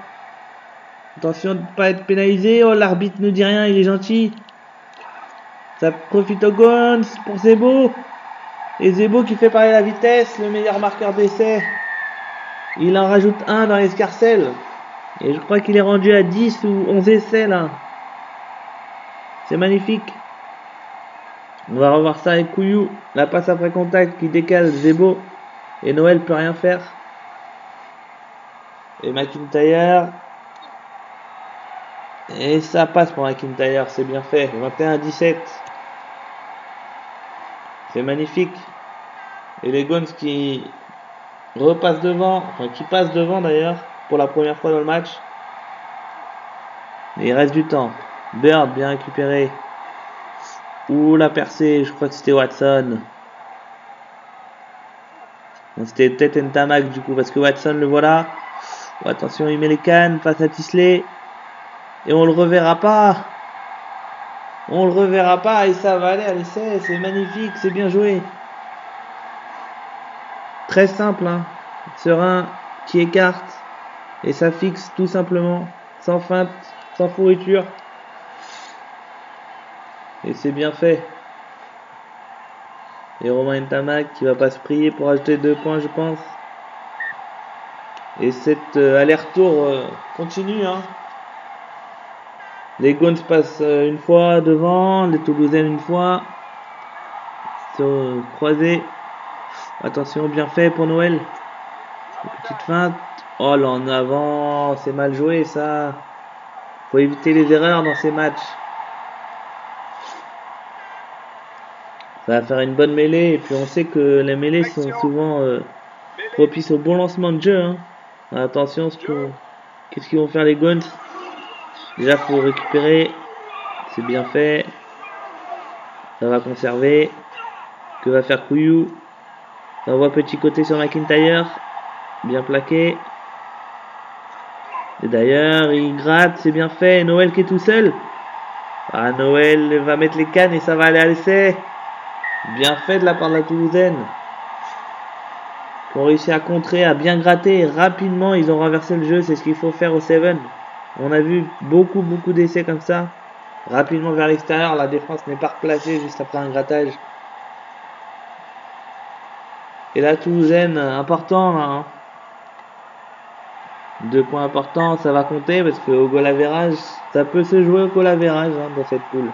Attention de ne pas être pénalisé. Oh, l'arbitre ne dit rien, il est gentil. Ça profite aux Guns pour Zebo. Et Zebo qui fait parler la vitesse, le meilleur marqueur d'essai. Il en rajoute 1 dans l'escarcelle. Et je crois qu'il est rendu à 10 ou 11 essais là. C'est magnifique. On va revoir ça avec Kouyou. La passe après contact qui décale Zebo. Et Noël peut rien faire. Et McIntyre. Et ça passe pour McIntyre, c'est bien fait. 21-17. C'est magnifique. Et les Guns qui repassent devant, enfin qui passent devant d'ailleurs, pour la première fois dans le match. Et il reste du temps. Bird bien récupéré. Ouh, la percée, je crois que c'était Watson. C'était peut-être Ntamak du coup, parce que Watson le voilà. Oh, attention, il met les cannes face à Tisley. Et on le reverra pas. On le reverra pas et ça va aller à l'essai. C'est magnifique, c'est bien joué. Très simple, Serein qui écarte. Et ça fixe tout simplement. Sans feinte, sans fourriture. Et c'est bien fait. Et Romain Ntamak qui va pas se prier pour ajouter 2 points, je pense. Et cet aller-retour continue. Les Guns passent une fois devant, les Toulousains une fois. Se croiser. Attention, bien fait pour Noël. Petite feinte. Oh là en avant, c'est mal joué ça. Faut éviter les erreurs dans ces matchs. Ça va faire une bonne mêlée. Et puis on sait que les mêlées sont souvent propices au bon lancement de jeu. Attention, qu'est-ce qu'ils vont faire les Guns? Déjà faut récupérer. C'est bien fait. Ça va conserver. Que va faire Kouyou? Ça envoie petit côté sur McIntyre. Bien plaqué. Et d'ailleurs, il gratte, c'est bien fait. Noël qui est tout seul. Ah, Noël va mettre les cannes et ça va aller à l'essai. Bien fait de la part de la Toulousaine. Ils ont réussi à contrer, à bien gratter et rapidement ils ont renversé le jeu. C'est ce qu'il faut faire au 7. On a vu beaucoup d'essais comme ça. Rapidement vers l'extérieur, la défense n'est pas replacée juste après un grattage. Et la Toulousaine, important là. Hein. 2 points importants, ça va compter parce qu'au goal average, ça peut se jouer au goal average dans cette poule.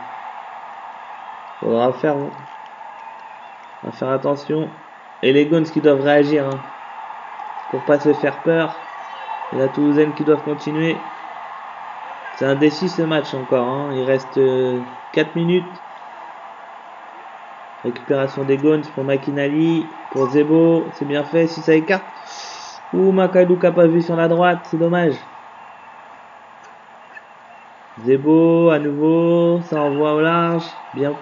Faudra faire attention. Et les Gons qui doivent réagir pour pas se faire peur. Et la Toulousaine qui doivent continuer. C'est indécis ce match encore. Il reste 4 minutes. Récupération des Gons pour Makinali, pour Zebo. C'est bien fait si ça écarte. Ouh, Makadou qui n'a pas vu sur la droite. C'est dommage. Zebo à nouveau. Ça envoie au large. Bien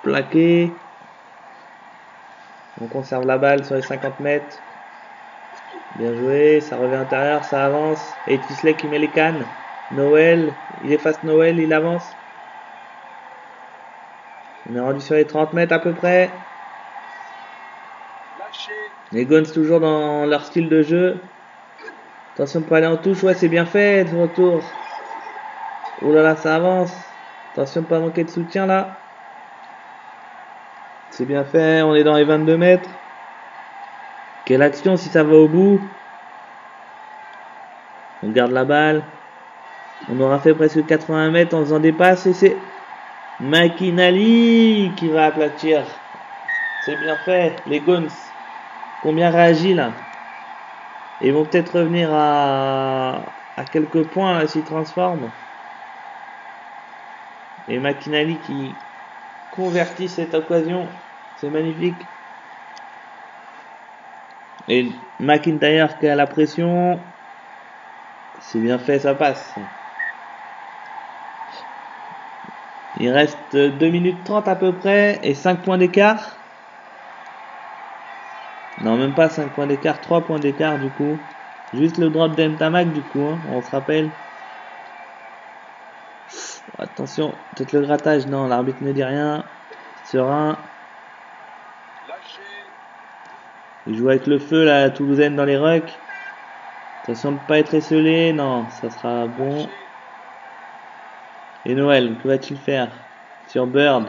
plaqué. On conserve la balle sur les 50 mètres. Bien joué, ça revient à l'intérieur, ça avance. Et Tisley qui met les cannes. Noël, il efface Noël, il avance. On est rendu sur les 30 mètres à peu près. Les Gons toujours dans leur style de jeu. Attention pour aller en touche, ouais c'est bien fait, de retour. Oh là là, ça avance. Attention de pas manquer de soutien là. C'est bien fait, on est dans les 22 mètres. Quelle action si ça va au bout. On garde la balle. On aura fait presque 80 mètres en faisant des passes et c'est Makinali qui va aplatir. C'est bien fait. Les Gons ont bien réagi là. Ils vont peut-être revenir à quelques points s'ils transforment. Et Makinali qui convertit cette occasion. C'est magnifique. Et McIntyre qui a la pression. C'est bien fait, ça passe. Il reste 2 minutes 30 à peu près et 5 points d'écart. Non, même pas 5 points d'écart, 3 points d'écart du coup. Juste le drop d'Ntamak du coup, on se rappelle. Attention, peut-être le grattage. Non, l'arbitre ne dit rien. Serein. Il joue avec le feu la Toulousaine dans les rucks. Attention de ne pas être esselé. Non, ça sera bon. Et Noël, que va-t-il faire sur Bird?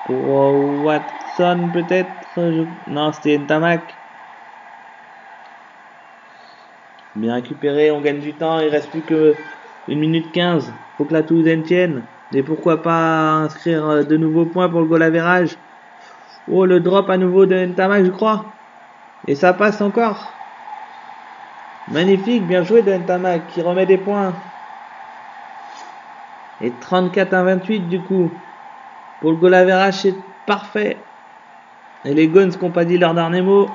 Pour Watson peut-être. Non, c'était Ntamak. Bien récupéré, on gagne du temps. Il reste plus que 1 minute 15. Faut que la Toulousaine tienne. Et pourquoi pas inscrire de nouveaux points pour le goal average. Oh, le drop à nouveau de Ntamak, je crois. Et ça passe encore. Magnifique, bien joué de Ntamak qui remet des points. Et 34 à 28 du coup. Pour le goal average, c'est parfait. Et les Gons qui n'ont pas dit leur dernier mot.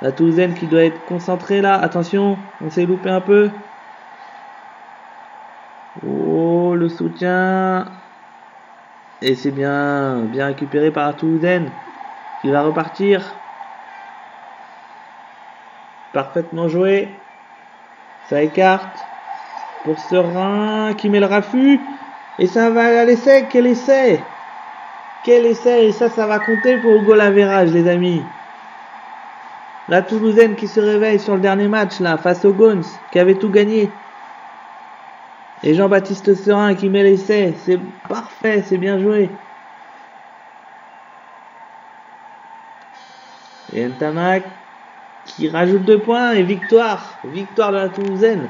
La Toulousaine qui doit être concentrée là. Attention, on s'est loupé un peu. Oh, le soutien. Et c'est bien récupéré par la Toulousaine qui va repartir. Parfaitement joué. Ça écarte. Pour Serein qui met le raffut. Et ça va aller à l'essai. Quel essai! Quel essai! Et ça va compter pour le goal average, les amis. La Toulousaine qui se réveille sur le dernier match, là, face aux Gons, qui avait tout gagné. Et Jean-Baptiste Serein qui met l'essai. C'est parfait, c'est bien joué. Et Ntamak qui rajoute 2 points et victoire. Victoire de la Toulousaine.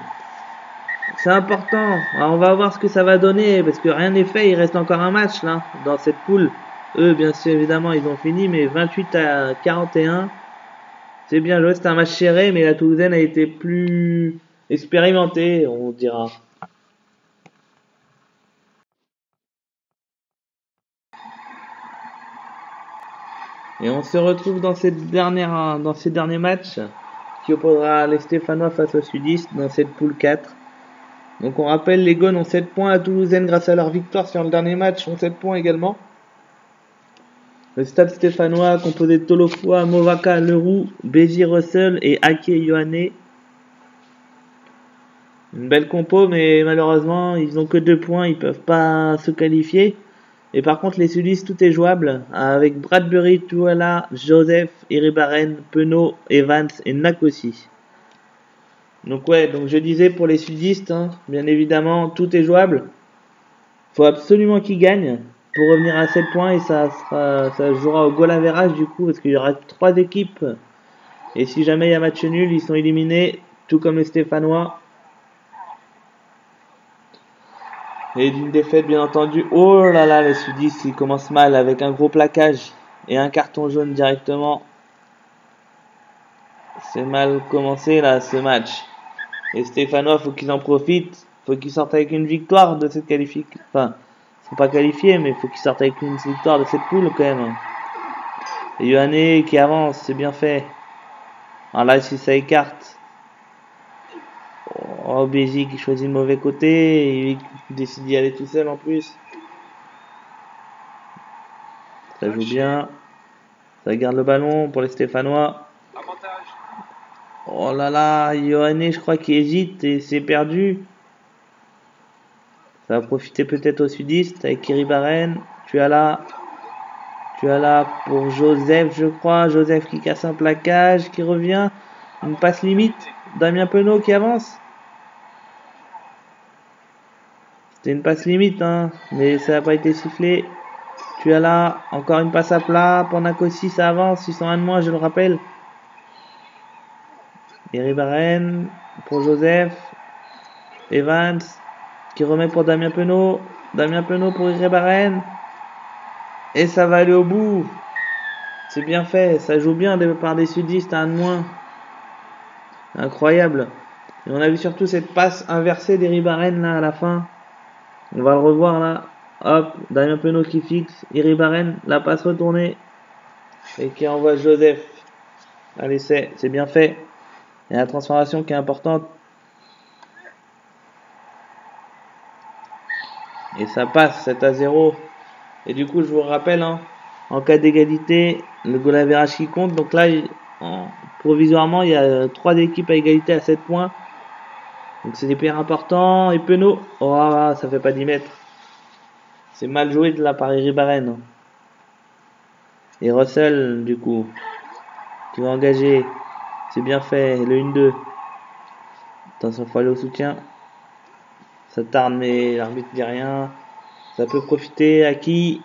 C'est important. Alors on va voir ce que ça va donner parce que rien n'est fait. Il reste encore un match là dans cette poule. Eux, bien sûr, évidemment, ils ont fini, mais 28 à 41. C'est bien joué. C'était un match serré, mais la Toulousaine a été plus expérimentée, on dira. Et on se retrouve dans ces derniers matchs qui opposera les Stéphanois face aux Sudistes dans cette poule 4. Donc on rappelle, les Gons ont 7 points, à Toulousaine grâce à leur victoire sur le dernier match ont 7 points également. Le Stade Stéphanois composé de Tolofoa, Movaka, Leroux, Béji Russell et Ake Yohane. Une belle compo, mais malheureusement, ils ont que 2 points, ils peuvent pas se qualifier. Et par contre, les sudistes, tout est jouable, avec Bradbury, Tuala, Joseph, Iribaren, Penaud, Evans et Nakosi. Donc ouais, donc je disais pour les sudistes, hein, bien évidemment, tout est jouable. Faut absolument qu'ils gagnent pour revenir à 7 points et ça jouera au goal average du coup, parce qu'il y aura 3 équipes. Et si jamais il y a match nul, ils sont éliminés, tout comme les Stéphanois. Et d'une défaite, bien entendu. Oh là là, les sudistes, ils commencent mal avec un gros plaquage et un carton jaune directement. C'est mal commencé là, ce match. Et Stéphanois, faut qu'ils en profitent. Faut qu'ils sortent avec une victoire de cette qualification. Enfin, ils sont pas qualifiés, mais faut qu'ils sortent avec une victoire de cette poule quand même. Et Yohanné qui avance, c'est bien fait. Alors là, si ça écarte. Oh, Bézi qui choisit le mauvais côté et il décide d'y aller tout seul en plus. Ça joue bien. Ça garde le ballon pour les Stéphanois. Oh là là, Yohanné je crois qu'il hésite et c'est perdu. Ça va profiter peut-être aux sudistes avec Iribaren. Tu as là pour Joseph je crois. Joseph qui casse un plaquage, qui revient. Une passe limite. Damien Penaud qui avance. C'était une passe limite, hein, mais ça n'a pas été sifflé. Tu as là encore une passe à plat. Pour Nakosi, ça avance. Ils sont un de moins, je le rappelle. Iribaren pour Joseph. Evans qui remet pour Damien Penaud. Damien Penaud pour Iribaren. Et ça va aller au bout. C'est bien fait. Ça joue bien par des sudistes à un de moins. Incroyable. Et on a vu surtout cette passe inversée d'Iribaren là à la fin. On va le revoir là. Hop, Damien Penaud qui fixe. Iribaren, la passe retournée. Et qui envoie Joseph à l'essai. C'est bien fait. Et la transformation qui est importante. Et ça passe 7-0. Et du coup, je vous rappelle, hein, en cas d'égalité, le goal average qui compte. Donc là, provisoirement, il y a 3 équipes à égalité à 7 points. Donc c'est hyper important. Et Penaud, oh, ça fait pas 10 mètres. C'est mal joué de la part Iribaren. Et Russell, du coup, qui va engager. C'est bien fait, le 1-2. Attention, faut aller au soutien. Ça tarde, mais l'arbitre dit rien. Ça peut profiter à qui?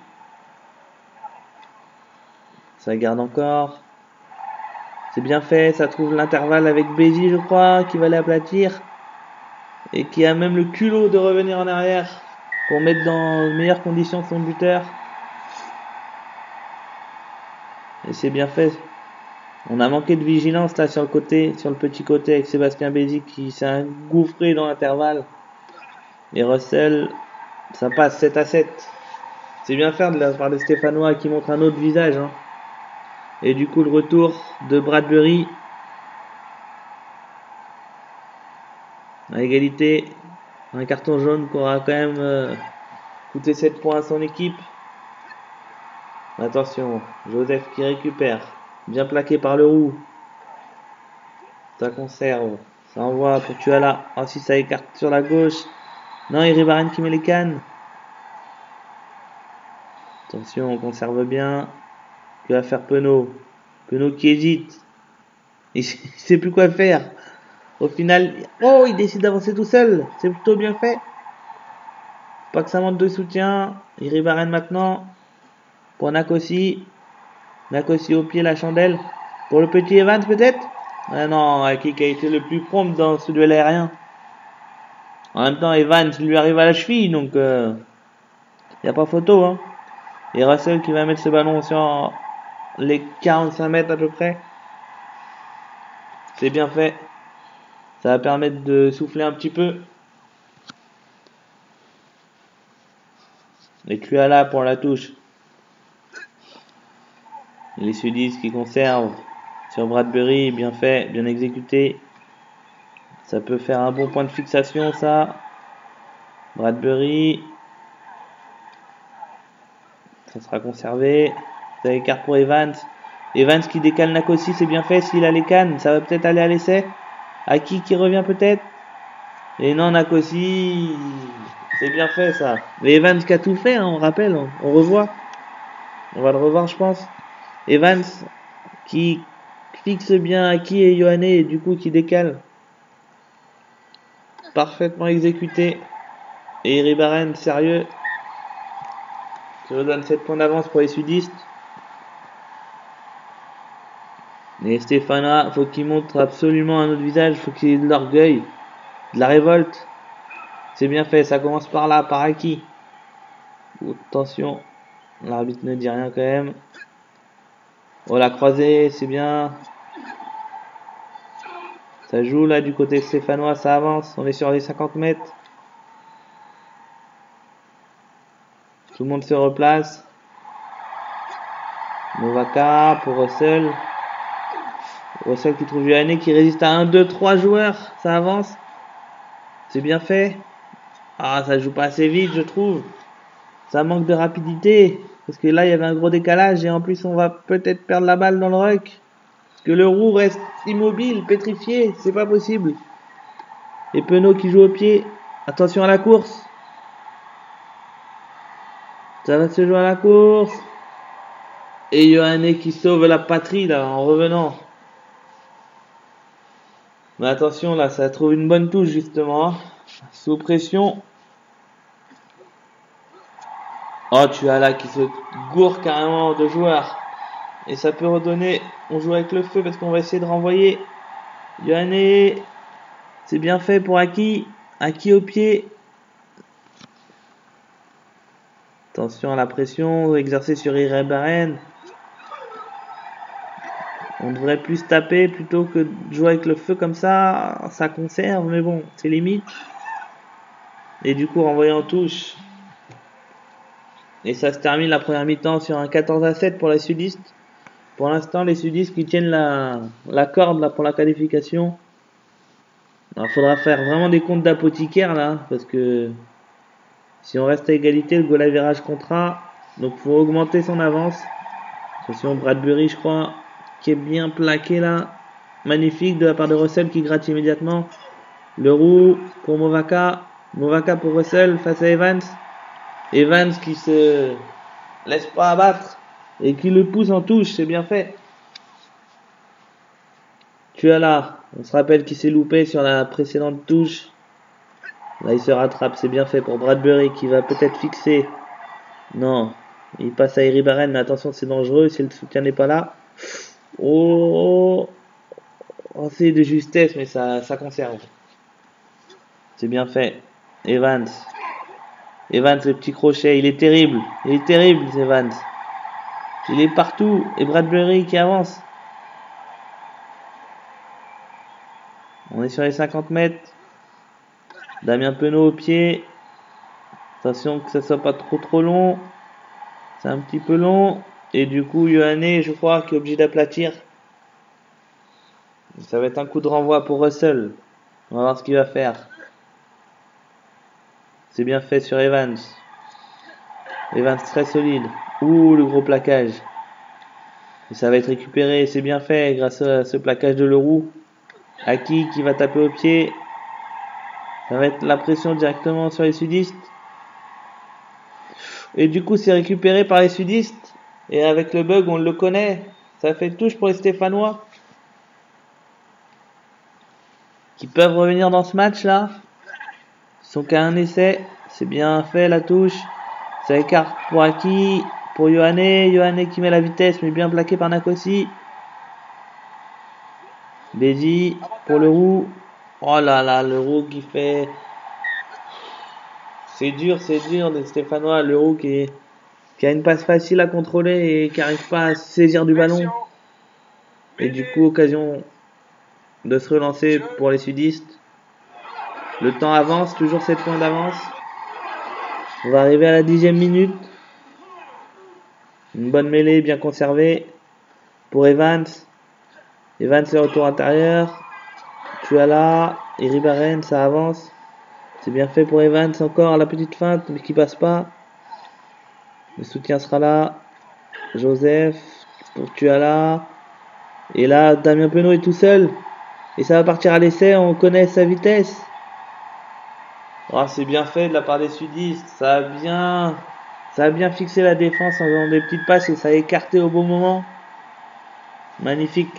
Ça garde encore. C'est bien fait, ça trouve l'intervalle avec Bézi, je crois, qui va l'aplatir. Et qui a même le culot de revenir en arrière pour mettre dans les meilleures conditions son buteur. Et c'est bien fait. On a manqué de vigilance là sur le côté, sur le petit côté avec Sébastien Bézi qui s'est engouffré dans l'intervalle. Et Russell, ça passe 7-7. C'est bien fait de la part des Stéphanois qui montre un autre visage. Hein. Et du coup le retour de Bradbury. À égalité. Un carton jaune qui aura quand même coûté 7 points à son équipe. Attention, Joseph qui récupère. Bien plaqué par le roux. Ça conserve. Ça envoie pour Tuala. Ah, si ça écarte sur la gauche. Non, Iribaren qui met les cannes. Attention, on conserve bien. Que va faire Penaud? Penaud qui hésite. Il sait plus quoi faire. Au final, oh, il décide d'avancer tout seul. C'est plutôt bien fait. Pas que ça manque de soutien. Iribaren maintenant. Pour Nakosi. Nakosi au pied, la chandelle. Pour le petit Evans peut-être? Ah non, qui a été le plus prompt dans ce duel aérien. En même temps, Evans lui arrive à la cheville, donc y a pas photo. Hein. Et Russell qui va mettre ce ballon sur les 45 mètres à peu près. C'est bien fait. Ça va permettre de souffler un petit peu. Et Tuala pour la touche. Les sudistes qui conservent sur Bradbury, bien fait, bien exécuté. Ça peut faire un bon point de fixation, ça. Bradbury. Ça sera conservé. Ça écarte pour Evans. Evans qui décale Nakosi, c'est bien fait. S'il a les cannes, ça va peut-être aller à l'essai. Aki qui revient peut-être. Et non, Nakosi, c'est bien fait ça. Mais Evans qui a tout fait, hein, on rappelle, on revoit. On va le revoir, je pense. Evans qui fixe bien Aki et Yohane et du coup qui décale. Parfaitement exécuté. Et Ribaren, sérieux. Ça nous donne 7 points d'avance pour les sudistes. Et Stéphanois, faut qu'il montre absolument un autre visage, faut qu'il ait de l'orgueil, de la révolte. C'est bien fait, ça commence par là, par Aki. Oh, attention, l'arbitre ne dit rien quand même. Oh, la croisée, c'est bien. Ça joue là du côté stéphanois, ça avance, on est sur les 50 mètres. Tout le monde se replace. Movaka pour Russell. Russell qui trouve Yohane qui résiste à 1, 2, 3 joueurs. Ça avance. C'est bien fait. Ah, ça joue pas assez vite, je trouve. Ça manque de rapidité. Parce que là, il y avait un gros décalage. Et en plus, on va peut-être perdre la balle dans le ruck. Parce que le roux reste immobile, pétrifié. C'est pas possible. Et Penaud qui joue au pied. Attention à la course. Ça va se jouer à la course. Et Yohane qui sauve la patrie là en revenant. Mais attention là, ça trouve une bonne touche justement. Sous pression. Oh, tu as là qui se gourre carrément de joueurs. Et ça peut redonner. On joue avec le feu parce qu'on va essayer de renvoyer. Yohane. C'est bien fait pour Aki. Aki au pied. Attention à la pression exercée sur Ribaren. On devrait plus taper plutôt que de jouer avec le feu comme ça. Ça conserve, mais bon, c'est limite. Et du coup, renvoyer en touche. Et ça se termine la première mi-temps sur un 14-7 pour les sudistes. Pour l'instant, les sudistes qui tiennent la corde là, pour la qualification. Il faudra faire vraiment des comptes d'apothicaire là. Parce que si on reste à égalité, le goal average comptera. Donc il faut augmenter son avance. Attention, Bradbury, je crois, qui est bien plaqué là. Magnifique de la part de Russell qui gratte immédiatement. Le roux pour Movaka. Movaka pour Russell face à Evans. Evans qui se laisse pas abattre et qui le pousse en touche, c'est bien fait. Tu as là, on se rappelle qu'il s'est loupé sur la précédente touche. Là il se rattrape, c'est bien fait pour Bradbury qui va peut-être fixer. Non, il passe à Ribaren, mais attention c'est dangereux si le soutien n'est pas là. Oh, c'est de justesse mais ça conserve. C'est bien fait. Evans, le petit crochet, il est terrible, Evans. Il est partout, et Bradbury qui avance. On est sur les 50 mètres. Damien Penaud au pied. Attention que ça soit pas trop long. C'est un petit peu long. Et du coup, Yohane, je crois, qui est obligé d'aplatir. Ça va être un coup de renvoi pour Russell. On va voir ce qu'il va faire. C'est bien fait sur Evans. Evans très solide. Ouh, le gros plaquage. Et ça va être récupéré. C'est bien fait grâce à ce plaquage de Leroux. Aki qui va taper au pied. Ça va être la pression directement sur les sudistes. Et du coup, c'est récupéré par les sudistes. Et avec le bug, on le connaît. Ça fait touche pour les Stéphanois. Qui peuvent revenir dans ce match-là. Ils sont qu'à un essai. C'est bien fait la touche. Ça écarte pour Aki. Pour Yohane. Yohane qui met la vitesse, mais bien plaqué par Nakosi. Bézi pour le roux. Oh là là, le roux qui fait. C'est dur des Stéphanois. Le roux qui a une passe facile à contrôler et qui n'arrive pas à se saisir du ballon. Et du coup, occasion de se relancer pour les sudistes. Le temps avance, toujours 7 points d'avance. On va arriver à la 10e minute. Une bonne mêlée bien conservée pour Evans. Evans le retour intérieur. Tu as là. Et Ribaren, ça avance. C'est bien fait pour Evans encore. La petite feinte, mais qui passe pas. Le soutien sera là. Joseph pour Tuala. Et là, Damien Penaud est tout seul. Et ça va partir à l'essai. On connaît sa vitesse. Oh, c'est bien fait de la part des sudistes. Ça a bien fixé la défense en faisant des petites passes et ça a écarté au bon moment. Magnifique.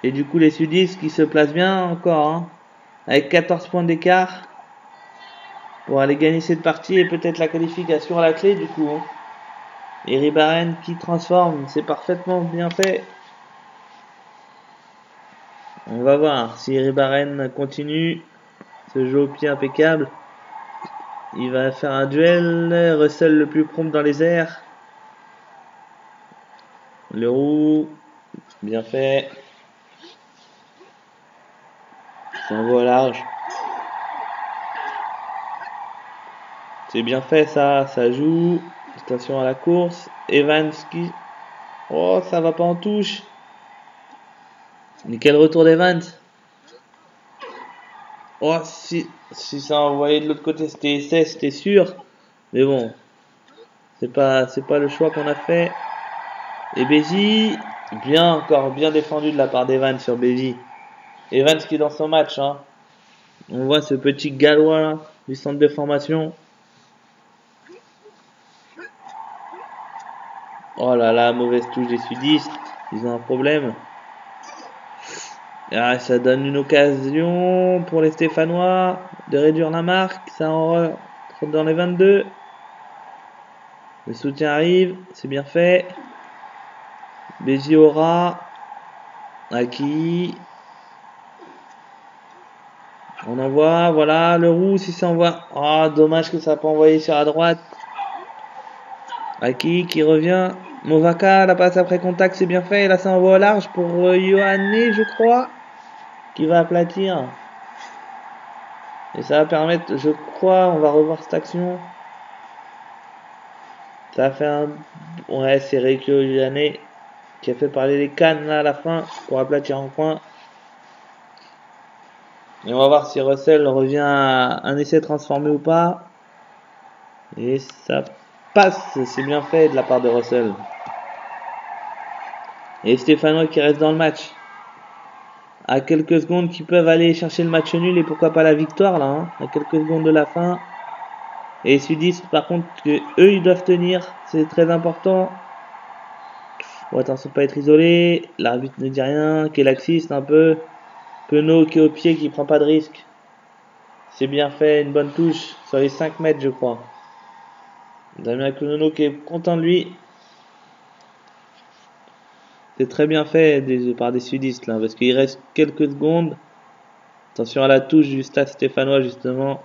Et du coup, les sudistes qui se placent bien encore, hein, avec 14 points d'écart pour aller gagner cette partie et peut-être la qualification à la clé du coup. Hein. Et Ribaren qui transforme, c'est parfaitement bien fait. On va voir si Ribaren continue ce jeu au pied impeccable. Il va faire un duel. Russell le plus prompt dans les airs. Le roux, bien fait. Ça envoie large. C'est bien fait ça joue. Attention à la course. Evans qui... Oh, ça va pas en touche. Mais quel retour d'Evans. Oh, si ça envoyé de l'autre côté, c'était essai, c'était sûr. Mais bon, c'est pas le choix qu'on a fait. Et Bézi, encore bien défendu de la part d'Evans sur Bézi. Evans qui est dans son match, hein. On voit ce petit gallois là, du centre de formation. Oh là là, mauvaise touche des sudistes. Ils ont un problème. Ah, ça donne une occasion pour les Stéphanois de réduire la marque. Ça rentre dans les 22. Le soutien arrive, c'est bien fait. Bézi aura. Aki. On envoie, voilà, le roux si ça envoie. Ah, dommage que ça n'a pas envoyé sur la droite. Aki qui revient. Movaka, la passe après contact, c'est bien fait. Et là, ça envoie au large pour Yohanné, je crois, qui va aplatir. Et ça va permettre, je crois, on va revoir cette action. Ça a fait un... Ouais, c'est Reikyo Yohanné qui a fait parler les cannes là à la fin pour aplatir en coin. Et on va voir si Russell revient à un essai transformé ou pas. Et ça passe, c'est bien fait de la part de Russell. Et Stéphanois qui reste dans le match. À quelques secondes qui peuvent aller chercher le match nul et pourquoi pas la victoire là. Hein, à quelques secondes de la fin. Et les sudistes par contre que eux ils doivent tenir. C'est très important. Bon, attention de pas être isolé. L'arbitre ne dit rien. Qui est laxiste un peu. Penaud qui est au pied qui prend pas de risque. C'est bien fait, une bonne touche sur les 5 mètres je crois. Damien Konono qui est content de lui. C'est très bien fait par des sudistes là, parce qu'il reste quelques secondes. Attention à la touche du stade stéphanois justement.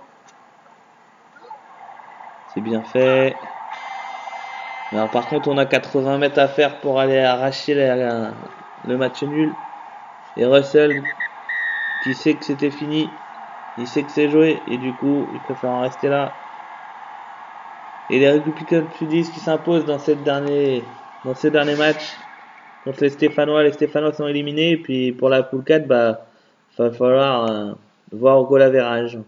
C'est bien fait. Alors par contre on a 80 mètres à faire pour aller arracher le match nul. Et Russell qui sait que c'était fini. Il sait que c'est joué et du coup il préfère en rester là. Et les républicains sudistes qui s'imposent dans ces derniers matchs contre les Stéphanois sont éliminés. Et puis pour la poule 4, va falloir voir au goal average.